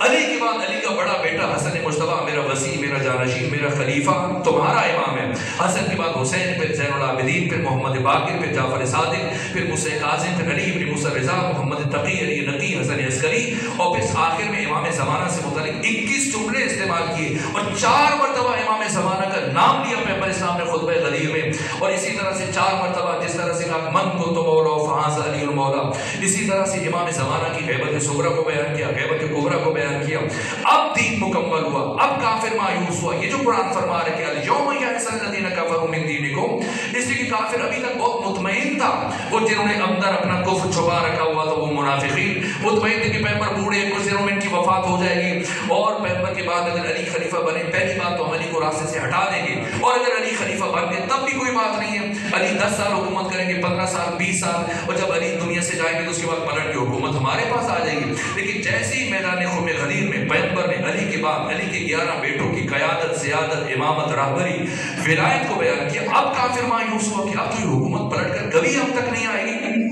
علی کے بعد علی کا بڑا بیٹا حسن مجتبیٰ میرا وسیع، میرا جانشین، میرا خلیفہ، تمہارا امام ہے۔ حسن کے بعد حسین، پھر زین العابدین، پھر محمد باقر، پھر جعفر صادق، پھر موسیٰ کاظم، پھر علی ابن موسیٰ رضا، محمد تقی، علی نقی، حسن عسکری، اور پھر آخر میں امام زمانہ سے متعلق 21 جملے استعمال کیے، اور 4 مرتبہ امام زمانہ کا نام لیا پیغمبر اسلام نے خطبہ غدیر میں، اور اسی طرح سے 4 مرتبہ جس طرح سے کہا من کنت مولا فہذا علی المولا، اسی طرح سے امام زمانہ کی غیبت صغریٰ کو بیان کیا، غیبت کبریٰ کو بیان کیا۔ اب دین مکمل ہوا، اب کافر مایوس ہوا۔ یہ جو قرآن فرما رہے کہ الیوم یئس الذین کفروا من دینکم، اس لیے کہ کافر ابھی تک بہت مطمئن تھا، وہ جنہوں نے اندر اپنا کفر چھپا رکھا ہوا تھا، وہ منافقین مطمئن تھے کہ پیغمبر بوڑھے کچھ دنوں میں ان کی وفات ہو جائے گی، اور پیغمبر کے بعد اگر علی خلیفہ بنے پہلی بات تو ہم علی کو راستے سے ہٹا دیں گے، اور اگر علی خلیفہ بن گئے تب بھی کوئی بات نہیں ہے، علی 10 سال حکومت کریں گے، 15 سال، 20 سال، اور جب علی دنیا سے جائیں گے تو اس کے بعد پلٹ کے حکومت ہمارے پاس آ جائے گی۔ لیکن جیسے ہی میدان خم غدیر میں پیغمبر نے علی کے بعد علی کے 11 بیٹوں کی قیادت، سیادت، امامت، رہبری، ولایت کو بیان کیا، اب کافر مایوس ہوا کہ اب تو یہ حکومت پلٹ کر کبھی ہم تک نہیں آئے گی۔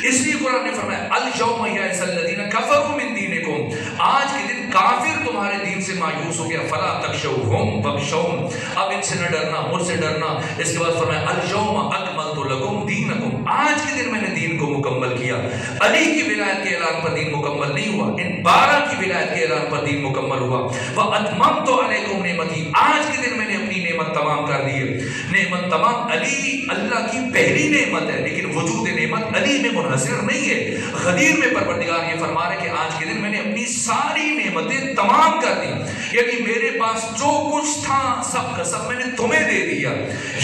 اس لیے قرآن نے فرمایا الیوم یئس الذین کفروا من دینکم، آج کے دن کافر تمہارے دین سے مایوس ہو گیا، فلا تخشوہم واخشون، اب ان سے نہ ڈرنا، مجھ سے ڈرنا۔ اس کے بعد فرمایا الیوم اکملت لکم دینکم، آج کے دن میں نے دین کو مکمل کیا۔ علی کی ولایت کے اعلان پر دین مکمل نہیں ہوا، ان 12 کی ولایت کے اعلان پر دین مکمل ہوا۔ واتممت علیکم نعمتی، آج کے دن میں نے اپنی نعمت تمام کر دی ہے۔ نعمت تمام، علی اللہ کی پہلی نعمت ہے، لیکن وجود نعمت علی میں منحصر نہیں ہے۔ غدیر میں پروردگار یہ فرما رہے کہ آج کے دن میں نے اپنی ساری نعمتیں تمام کر دی، یعنی میرے پاس جو کچھ تھا سب کا سب میں نے تمہیں دے دیا۔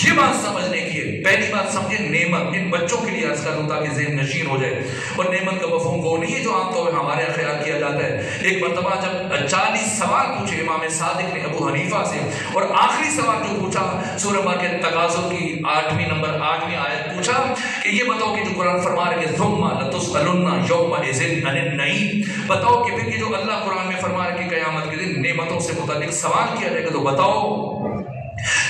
یہ بات سمجھنے کی ہے۔ پہلی بات سمجھے نعمت، ان بچوں کے لیے عرض کروں تاکہ ذہن نشین ہو جائے، اور نعمت کا مفہوم وہ نہیں ہے جو عام طور پر ہمارے یہاں خیال کیا جاتا ہے۔ ایک مرتبہ جب 40 سوال پوچھے امام صادق نے ابو حنیفہ سے، اور آخری سوال جو پوچھا سورہ کے تغابن کی 8ویں آیت پوچھا کہ یہ بتاؤ کہ جو قرآن فرما رہے کہ ثم لتسألن یومئذ عن النعیم، بتاؤ کہ پھر یہ جو اللہ قرآن میں فرما رہے کہ قیامت کے دن نعمتوں سے متعلق سوال کیا جائے گا، تو بتاؤ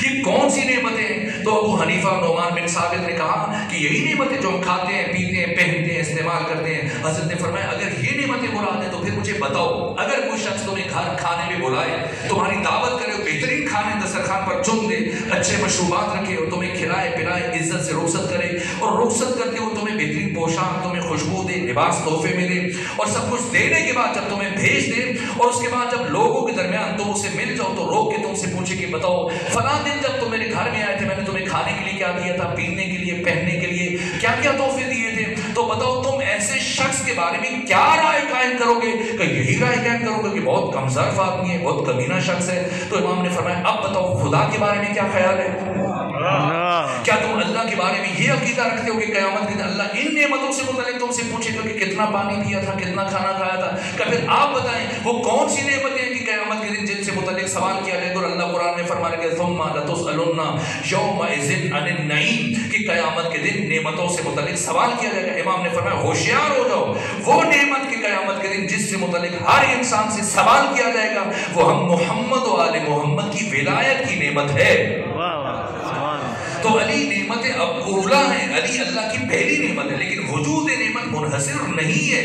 یہ کون سی نعمتیں؟ تو ابو حنیفہ نعمان بن ثابت نے کہا کہ یہی نعمتیں جو ہم کھاتے ہیں، پیتے ہیں، پہنتے ہیں، استعمال کرتے ہیں۔ حضرت نے فرمایا اگر یہ نعمتیں مراد ہیں تو پھر مجھے بتاؤ، اگر کوئی شخص تمہیں گھر کھانے میں بلائے، تمہاری دعوت کرے، بہترین کھانے دسترخوان پر چن دے، اچھے مشروبات رکھے اور تمہیں کھلائے پلائے، عزت سے رخصت کرے، اور رخصت کرتے ہوئے تمہیں بہترین پوشاک، تمہیں خوشبو دے، لباس تحفے میں دے، اور سب کچھ دینے کے بعد جب تمہیں بھیج دے، اور اس کے بعد جب لوگوں کے درمیان تم اسے مل جاؤ تو روک کے تم سے پوچھے کہ بتاؤ فلاں دن جب تم میرے گھر میں آئے تھے میں نے تمہیں کھانے کے لیے کیا دیا تھا، پینے کے لیے، پہننے کے لیے کیا کیا تحفے دیے تھے، تو بتاؤ تم ایسے شخص کے بارے میں کیا رائے قائم کرو گے؟ کہ یہی رائے قائم کرو گے کہ بہت کمزرف آدمی ہے، بہت کمینہ شخص ہے۔ تو امام نے فرمایا اب بتاؤ خدا کے بارے میں کیا خیال ہے؟ کیا تم اللہ کے بارے میں یہ عقیدہ رکھتے ہو کہ قیامت کے دن اللہ ان نعمتوں سے متعلق تم سے پوچھے گا کہ کتنا پانی پیا تھا، کتنا کھانا کھایا تھا؟ کہ پھر آپ بتائیں وہ کون سی نعمتیں ہیں کہ قیامت کے دن جن سے متعلق سوال کیا جائے گا؟ اور اللہ قرآن میں فرمایا کہ ثم لتسألن یومئذ عن النعیم، کہ قیامت کے دن نعمتوں سے متعلق سوال کیا جائے گا۔ امام نے فرمایا ہوشیار ہو جاؤ، وہ نعمت کی قیامت کے دن جس سے متعلق ہر انسان سے سوال کیا جائے گا وہ ہم محمد و آل محمد کی ولایت کی نعمت ہے۔ تو علی نعمت اب اولا ہے، علی اللہ کی پہلی نعمت ہے، لیکن وجود نعمت منحصر نہیں ہے۔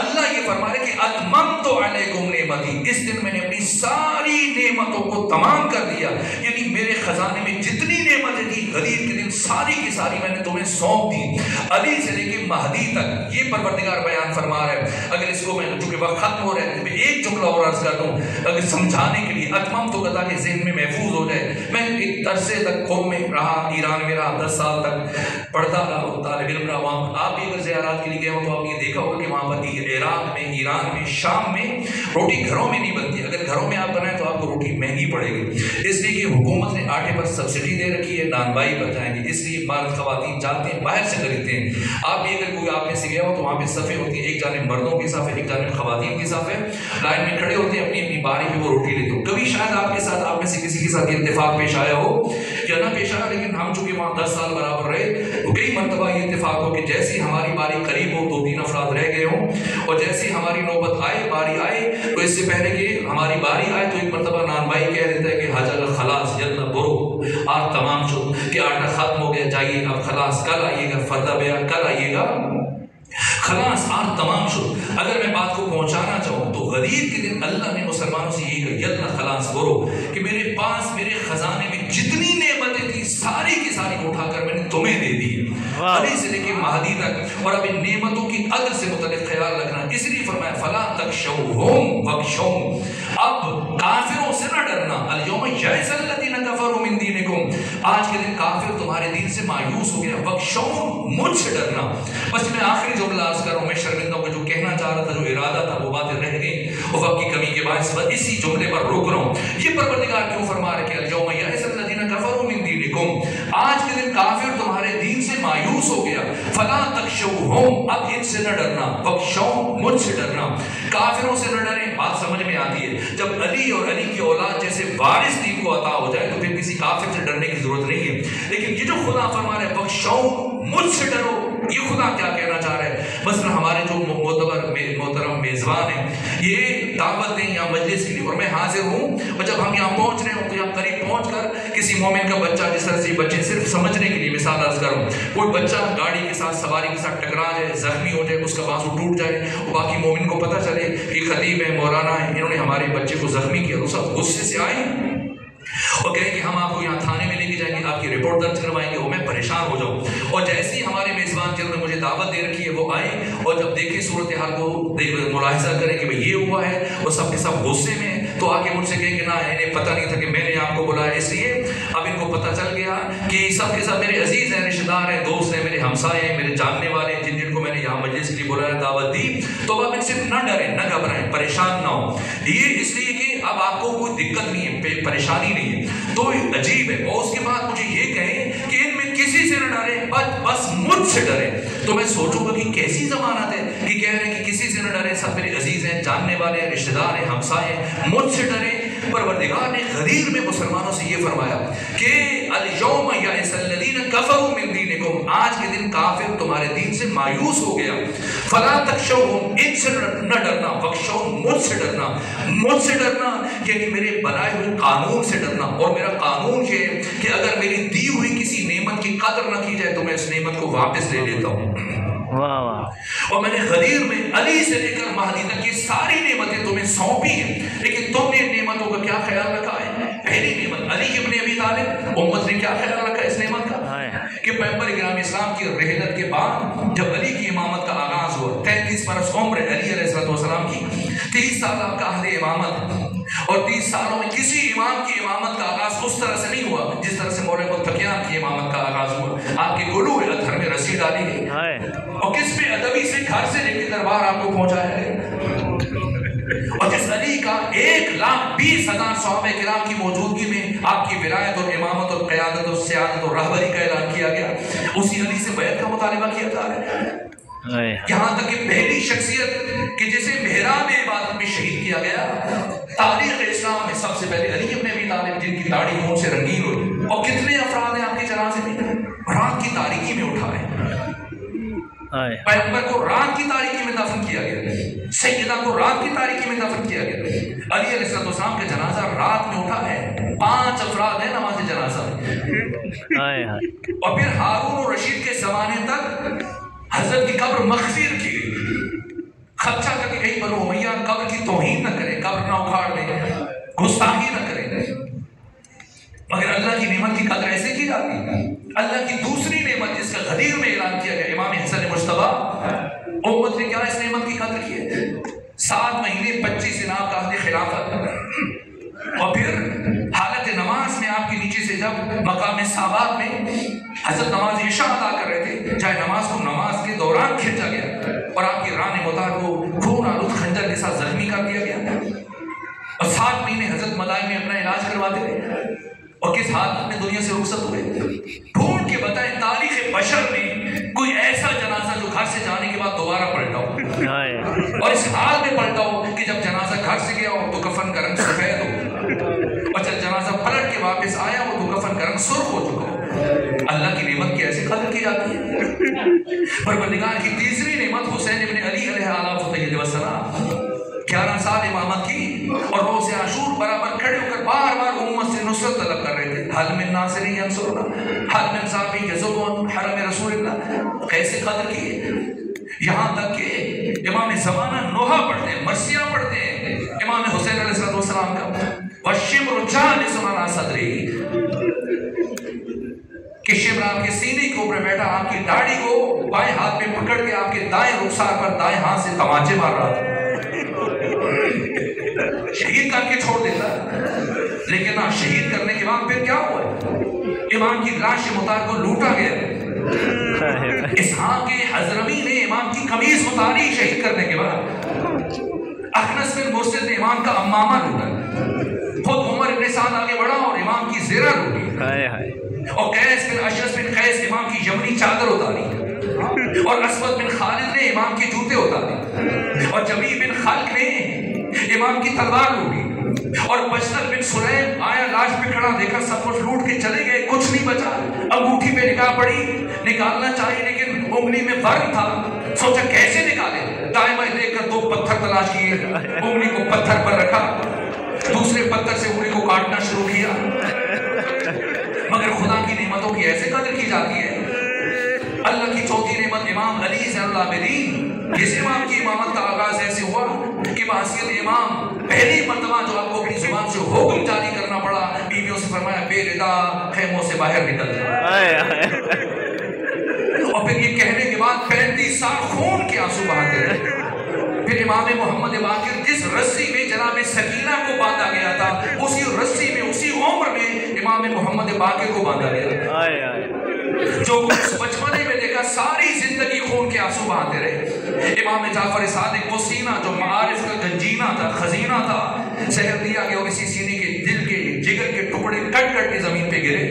اللہ یہ فرما رہے کہ اتممت علیکم نعمتی، اس دن میں نے اپنی ساری نعمتوں کو تمام کر دیا، یعنی میرے خزانے میں جتنی نعمتیں تھیں غدیر کے دن ساری کی ساری میں نے تمہیں سونپ دی، علی سے لے کے مہدی تک۔ یہ پروردگار بیان فرما رہا ہے۔ اگر اس کو میں چونکہ وقت ختم ہو رہا ہے میں ایک جملہ اور عرض کر دوں اگر سمجھانے کے لیے، اتممت کا تاکہ ذہن میں محفوظ ہو جائے۔ میں ایک عرصے تک قوم میں رہا، ایران میں رہا، 10 سال تک پڑھتا رہا، طالب علم رہا وہاں۔ آپ بھی اگر زیارات کے لیے گئے ہو تو آپ یہ دیکھا ہوگا کہ وہاں پر عراق میں، ایران میں، شام میں روٹی گھروں میں نہیں بنتی، اگر گھروں میں آپ بنائیں تو آپ کو روٹی مہنگی پڑے گی، اس لیے کہ حکومت نے آٹے پر سبسڈی دے رکھی ہے، نانوائی پر جائیں گے، اس لیے مرد خواتین جاتے ہیں باہر سے خریدتے ہیں۔ آپ بھی اگر کوئی آپ میں سے گیا ہو تو وہاں پہ صفیں ہوتی ہیں، ایک جانب مردوں کی صف ہے، ایک جانب خواتین کی صف ہے، لائن میں کھڑے ہوتے ہیں، اپنی اپنی باری میں وہ روٹی لیتے ہو۔ کبھی شاید آپ کے ساتھ، آپ میں سے کسی کے ساتھ یہ اتفاق پیش آیا ہو یا نہ پیش آیا، لیکن ہم چونکہ وہاں 10 سال برابر رہے تو کئی مرتبہ یہ اتفاق ہو کہ جیسی ہماری باری قریب ہو 2-3 افراد رہ گئے ہوں، اور جیسی ہماری نوبت آئے، باری آئے، تو اس سے پہلے کہ ہماری باری آئے تو ایک مرتبہ نان بھائی کہہ دیتا ہے کہ حاجہ کا خلاص جلنا برو آج تمام شد، کہ آٹا ختم ہو گیا، گیا, جائیے اب خلاص کل آئیے گا, فردہ بیان کل آئیے گا, خلاص آج تمام شد. اگر میں بات کو پہنچانا چاہوں تو غدیر کے دن اللہ نے مسلمانوں سے یہی کہا یلنا خلاص کرو کہ میرے پاس میرے خزانے میں جتنی نعمتیں تھیں ساری کی ساری اٹھا کر میں نے تمہیں دے دی, علی سے لے کے مہدی تک. اور اب ان نعمتوں کی قدر سے متعلق خیال رکھنا, اس لیے فرمایا فلا تخشوہم واخشوم, اب کافروں سے نہ ڈرنا. الیوم یئس الذین کفروا من دینکم, آج کے دن کافر تمہارے دین سے مایوس ہو گیا. واخشوم, مجھ سے ڈرنا. بس میں آخری جملہ عرض کر رہا ہوں, میں شرمندہ ہوں کہ جو کہنا چاہ رہا تھا, جو ارادہ تھا, وہ باتیں رہ گئیں وقت کی کمی کے باعث, بس اسی جملے پر روک رہا ہوں. یہ پروردگار کیوں فرما رہے کہ الیوم یئس الذین کفروا من دینکم, آج کے دن کافر تمہارے دین سے مایوس ہو گیا. فلا تخشوہم, اب ان سے نہ ڈرنا. واخشوم, مجھ سے ڈرنا. کافروں سے نہ ڈریں, بات سمجھ میں آتی ہے. جب علی اور علی کی اولاد جیسے وارث دین کو عطا ہو جائے تو پھر کسی کافر سے ڈرنے کی ضرورت نہیں ہے. لیکن یہ جو خدا فرما رہے واخشوم, مجھ سے ڈرو, یہ خدا کیا کہنا چاہ رہا ہے؟ مثلا ہمارے جو محترم میزبان ہیں, یہ دعوت دیں یا مجلس کے لیے اور میں حاضر ہوں, اور جب ہم یہاں پہنچ رہے ہوں تو یہاں قریب پہنچ کر کسی مومن کا بچہ, جس طرح سے بچے صرف سمجھنے کے لیے مثال عرض کروں, کوئی بچہ گاڑی کے ساتھ سواری کے ساتھ ٹکرا جائے, زخمی ہو جائے, اس کا بازو ٹوٹ جائے, اور باقی مومن کو پتہ چلے کہ خطیب ہے, مولانا ہے, انہوں نے ہمارے بچے کو زخمی کیا, تو سب غصے سے آئے اور کہیں کہ ہم آپ کو یہاں تھانے میں لے کے جائیں گے, آپ کی رپورٹ درج کروائیں گے. وہ میں پریشان ہو جاؤں. اور جیسے ہی ہمارے میزبان جنہوں نے مجھے دعوت دے رکھی ہے وہ آئے, اور جب دیکھیں صورتحال کو ملاحظہ کریں کہ بھئی یہ ہوا ہے, اور سب کے سب غصے میں, تو آ کے مجھ سے کہیں کہ نہ انہیں پتہ نہیں تھا کہ میں نے آپ کو بلایا, اس لیے اب ان کو پتہ چل گیا کہ سب کے سب میرے عزیز ہیں, رشتہ دار ہیں, دوست ہیں, میرے ہمسائے ہیں, میرے جاننے والے ہیں, جن کو میں نے یہاں مجلس کے لیے بلایا, دعوت دی. تو اب ان سے نہ ڈریں, نہ گھبرائیں, پریشان نہ ہوں. یہ اس لیے کہ اب آپ کو کوئی دقت نہیں ہے, پریشانی نہیں ہے. تو عجیب ہے. اور اس کے بعد مجھے یہ کہیں کہ ان میں کسی سے نہ ڈریں, بس مجھ سے ڈریں. تو میں سوچوں گا کہ کیسی ضمانت ہے کہ کہہ رہے ہیں کہ کسی سے نہ ڈریں, سب میرے عزیز ہیں, جاننے والے ہیں, رشتہ دار ہیں, ہمسائے ہیں, مجھ سے ڈریں. پروردگار نے غدیر میں مسلمانوں سے یہ فرمایا کہ الیوم یئس الذین کفروا من دینکم, آج کے دن کافر تمہارے دین سے مایوس ہو گیا. فلا تخشوہم, ان سے نہ ڈرنا. واخشوہم, مجھ سے ڈرنا. مجھ سے ڈرنا یعنی میرے بنائے ہوئے قانون سے ڈرنا. اور میرا قانون یہ ہے کہ اگر میری دی ہوئی کسی نعمت کی قدر نہ کی جائے تو میں اس نعمت کو واپس لے لیتا ہوں. اور میں نے غدیر میں علی سے لے کر مہدی تک یہ ساری نعمتیں تمہیں سونپی ہیں, لیکن تم نے ان نعمتوں کا کیا خیال رکھا ہے؟ پہلی نعمت علی ابن ابی طالب, امت نے کیا خیال رکھا اس نعمت کا کہ پیغمبر اکرام اسلام کی رحلت کے بعد جب علی کی امامت کا آغاز ہوا, 33 برس عمر علی علیہ السلام کی, 30 سال آپ کا عہد امامت, اور 30 سالوں میں کسی امام کی امامت کا آغاز اس طرح سے نہیں ہوا جس طرح سے مولانا متقیان کی امامت کا آغاز ہوا. آپ کے گلو اطہر میں رسی ڈالی گئی, اور کس پہ ادبی سے گھر سے لے کے دربار آپ کو پہنچایا گیا. اور جس علی کا 1,20,000 صحابہ کرام کی موجودگی میں آپ کی ولایت اور امامت اور قیادت اور سیادت اور رہبری کا اعلان کیا گیا, اسی علی سے بیعت کا مطالبہ کیا جا رہا ہے. یہاں تک کہ پہلی شخصیت کہ جسے محراب عبادت میں شہید کیا گیا تاریخ اسلام میں سب سے پہلے علی ابن ابی طالب, جن کی داڑھی خون سے رنگین ہوئی. اور کتنے افراد ہیں آپ کے جنازے میں رات کی تاریکی میں اٹھائے. پیغمبر کو رات کی تاریکی میں دفن کیا گیا, سیدہ کو رات کی تاریکی میں دفن کیا گیا. علی علیہ السلام کا جنازہ رات میں اٹھا ہے, 5 افراد ہیں نماز جنازہ میں. اور پھر ہارون اور رشید کے زمانے تک حضرت کی قبر مخفی رکھی گئی, خدشہ تھا کہ کہیں بنو امیہ قبر کی توہین نہ کریں, قبر نہ اکھاڑ دیں, گستاخی نہ کریں. مگر اللہ کی نعمت کی قدر ایسے کی جاتی ہے. اللہ کی دوسری نعمت جس کا غدیر میں اعلان کیا گیا, امام حسن مجتبیٰ, امت نے کیا اس نعمت کی قدر کی ہے؟ 7 مہینے 25 دن آپ کا عہد خلافت, اور پھر حالت نماز میں آپ کے نیچے سے جب مقام صحابات میں حضرت نماز عشاء ادا کر رہے تھے, چاہے نماز کو نماز کے دوران کھینچا گیا اور آپ کی ران مطار کو خون آلود خنجر کے ساتھ زخمی کر دیا گیا, اور 7 مہینے حضرت مدائن میں اپنا علاج کرواتے رہے, اور کس حالت میں دنیا سے رخصت ہوئے. ڈھونڈ کے بتائیں تاریخ بشر میں کوئی ایسا جنازہ جو گھر سے جانے کے بعد دوبارہ پلٹا ہو, اور اس حال میں پلٹا ہو کہ جب جنازہ گھر سے گیا ہو تو کفن کا رنگ سفید ہو, اور جب جنازہ پلٹ کے واپس آیا ہو تو کفن کا رنگ سرخ ہو چکا ہو. اللہ کی نعمت کی ایسے قدر کی جاتی ہے. پروردگار کی تیسری نعمت حسین ابن علی علیہ السلام 11 سال امامت کی, اور روز عاشور برابر کھڑے ہو کر بار بار امت سے نصرت طلب کر رہے تھے. حل من ناصر ینصرنا حل من ذابی یزبون حرم رسول اللہ. کیسے قدر کیے، یہاں تک کہ امام زمانہ نوحہ پڑھتے ہیں، مرثیہ پڑھتے ہیں امام حسین علیہ السلام کا، والشمر جالس علی صدری، کہ شمر آپ کے سینے کے اوپر بیٹھا، آپ کی داڑھی کو بائیں ہاتھ میں پکڑ کے آپ کے دائیں رخسار پر دائیں ہاتھ سے تماچے مار رہا تھا. شہید کر کے چھوڑ دیتا، لیکن شہید کرنے کے بعد پھر کیا ہوا؟ امام کی لاش مطار کو لوٹا گیا. اسحاق حضرمی نے امام کی قمیص اتاری شہید کرنے کے بعد. اخنس بن مرسد نے امام کا امامہ لوٹا. خود عمر ابن سعد آگے بڑھا اور امام کی زیرہ لوٹی. اور قیس بن اشرف بن قیس امام کی یمنی چادر اتاری. اور اسود بن خالد نے امام کے جوتے اتارے. اور جمی بن خلق نے امام کی تلوار لوٹی. اور بشر بن سلیم آیا لاش پہ کھڑا، دیکھا سب کچھ لوٹ کے چلے گئے، کچھ نہیں بچا. انگوٹھی پہ نگاہ پڑی، نکالنا چاہیے لیکن انگلی میں ورم تھا. سوچا کیسے نکالے، دائیں بائیں دیکھ کر 2 پتھر تلاش کیے، انگلی کو پتھر پر رکھا، دوسرے پتھر سے انگلی کو کاٹنا شروع کیا. مگر خدا کی نعمتوں کی ایسے قدر کی جاتی ہے. اللہ کی چوتھی نعمت امام علی زین العابدین، جس امام کی امامت کا آغاز ایسے ہوا کہ بحیثیت امام پہلی مرتبہ جو آپ کو اپنی زبان سے حکم جاری کرنا پڑا، بیویوں سے فرمایا بے ردا خیموں سے باہر نکل جائے. اور پھر یہ کہنے کے بعد 35 سال خون کے آنسو بہاتے رہے. پھر امام محمد باقر جس رسی میں جناب سکینہ کو باندھا گیا تھا، اسی رسی میں اسی عمر میں امام محمد باقر کو باندھا گیا. جو کچھ بچپنے میں دیکھا ساری زندگی خون کے آنسو بہاتے رہے. امام جعفر صادق وہ سینہ جو معارف کا گنجینہ تھا، خزینہ تھا، زہر دیا گیا اور اسی سینے کے دل کے جگر کے ٹکڑے کٹ کٹ کے زمین پہ گرے.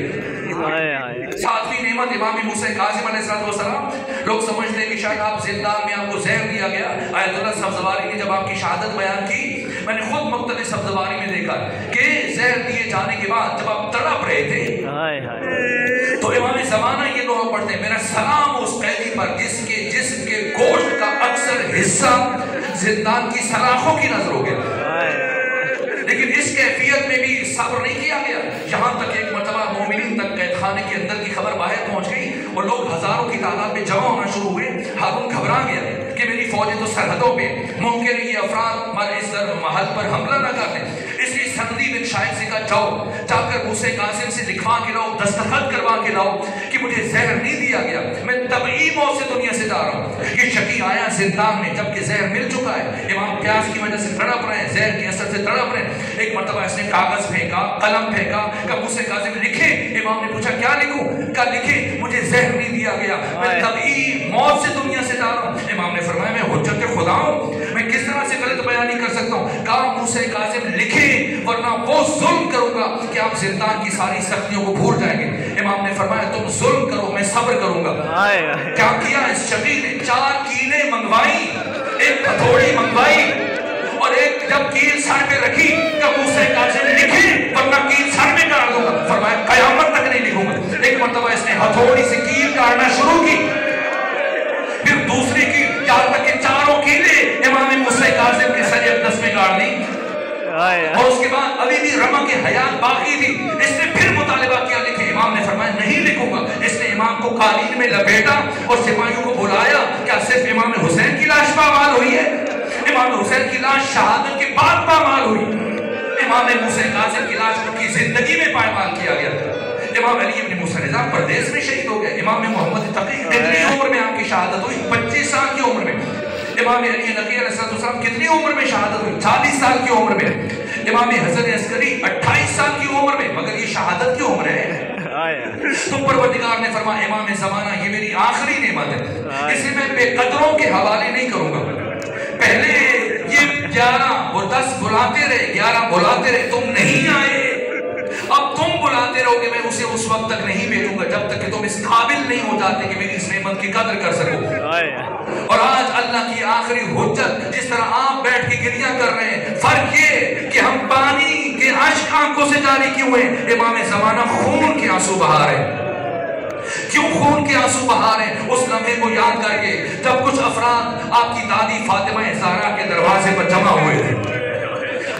ساتویں نعمت امام موسیٰ کاظم علیہ السلام. لوگ سمجھتے ہیں کہ شاید آپ زندان میں آپ کو زہر دیا گیا. آیت اللہ سبزواری نے جب آپ کی شہادت بیان کی، میں نے خود مختلف سبزواری میں دیکھا کہ زہر دیے جانے کے بعد جب آپ تڑپ رہے تھے تو امام زمانہ یہ دعا پڑھتے ہیں، میرا سلام اس قیدی پر جس کے جسم کے گوشت کا اکثر حصہ زندان کی سلاخوں کی نظر ہو گیا. لیکن اس کیفیت میں بھی صبر نہیں کیا گیا. یہاں تک ایک مرتبہ مومنین تک قید خانے کے اندر کی خبر باہر پہنچ گئی اور لوگ ہزاروں کی تعداد میں جمع ہونا شروع ہوئے. ہارون گھبرا گیا کہ میری فوجیں تو سرحدوں پہ، ممکن ہے یہ افراد ہمارے اس محل پر حملہ نہ کر دیں. اس لیے سندی بن شاہد سے کہا جاؤ، جا کر موسیٰ کاظم سے لکھوا کے لاؤ، دستخط کروا کے لاؤ کہ مجھے زہر نہیں دیا گیا، میں طبعی موت سے دنیا سے جا رہا ہوں. یہ شقی آیا زندان میں جبکہ زہر مل چکا ہے. امام پیاس کی وجہ سے تڑپ رہے ہیں، زہر کے اثر سے تڑپ رہے ہیں. ایک مرتبہ اس نے کاغذ پھینکا، قلم پھینکا کہ موسیٰ کاظم لکھے. امام نے پوچھا کیا لکھوں؟ کہا لکھے مجھے زہر نہیں دیا گیا، میں طبعی موت سے دنیا سے جا رہا ہوں. امام نے فرمایا میں حجت خدا ہوں، میں کس طرح سے غلط بیان نہیں کر سکتا ہوں. کہا موسیٰ کاظم لکھے ورنہ وہ ظلم کروں گا کہ آپ زندان کی ساری سختیوں کو بھول جائیں گے. امام نے فرمایا تم ظلم کرو میں صبر کروں گا. کیا کیا اس شقی نے؟ 4 کیلیں منگوائی، ایک ہتھوڑی منگوائی اور ایک جب کیل سر پہ رکھی کہ موسیٰ کاظم لکھے ورنہ کیل سر میں کاٹ دوں گا. فرمایا قیامت تک نہیں لکھوں گا. ایک مرتبہ اس نے ہتھوڑی سے کیل کاٹنا شروع کی، پھر دوسری کی، یہاں تک کہ 4 کیلیں امام موسیٰ کاظم کے سر اقدس میں کاٹ دی. اور اس کے بعد ابھی بھی رمق حیات باقی تھی. اس نے پھر مطالبہ کیا لکھے. امام نے فرمایا نہیں لکھوں گا. اس نے امام کو قالین میں لپیٹا اور سپاہیوں کو بلایا. کیا صرف امام حسین کی لاش پامال ہوئی ہے؟ امام حسین کی لاش شہادت کے بعد پامال ہوئی. امام موسیٰ کاظم کی لاش کی زندگی میں پامال کیا گیا. امام علی ابن موسیٰ رضا پردیس میں شہید ہو گئے. امام محمد تقی کتنی عمر میں آپ کی شہادت ہوئی؟ 25 سال کی عمر میں. امام علی نقی علیہ السلام کتنی عمر میں شہادت ہوئی؟ 40 سال کی عمر میں. امام حسن عسکری 28 سال کی عمر میں، مگر یہ شہادت کی عمر ہے. تو پروردگار نے فرمایا امام زمانہ یہ میری آخری نعمت ہے، اسے میں بے قدروں کے حوالے نہیں کروں گا. پہلے یہ 11 اور 10 بلاتے رہے، 11 بلاتے رہے، تم نہیں آئے. اب تم بلاتے رہو گے، میں اسے اس وقت تک نہیں بھیجوں گا جب تک کہ تم اس قابل نہیں ہو جاتے کہ میری اس نعمت کی قدر کر سکو. اور آج اللہ کی آخری حجت، جس طرح آپ بیٹھ کے گریہ کر رہے ہیں، فرق یہ کہ ہم پانی کے اشک آنکھوں سے جاری کیوں ہیں. امام زمانہ خون کے آنسو بہا رہے ہیں. کیوں خون کے آنسو بہا رہے ہیں؟ اس لمحے کو یاد کر کے جب کچھ افراد آپ کی دادی فاطمہ زہرا کے دروازے پر جمع ہوئے تھے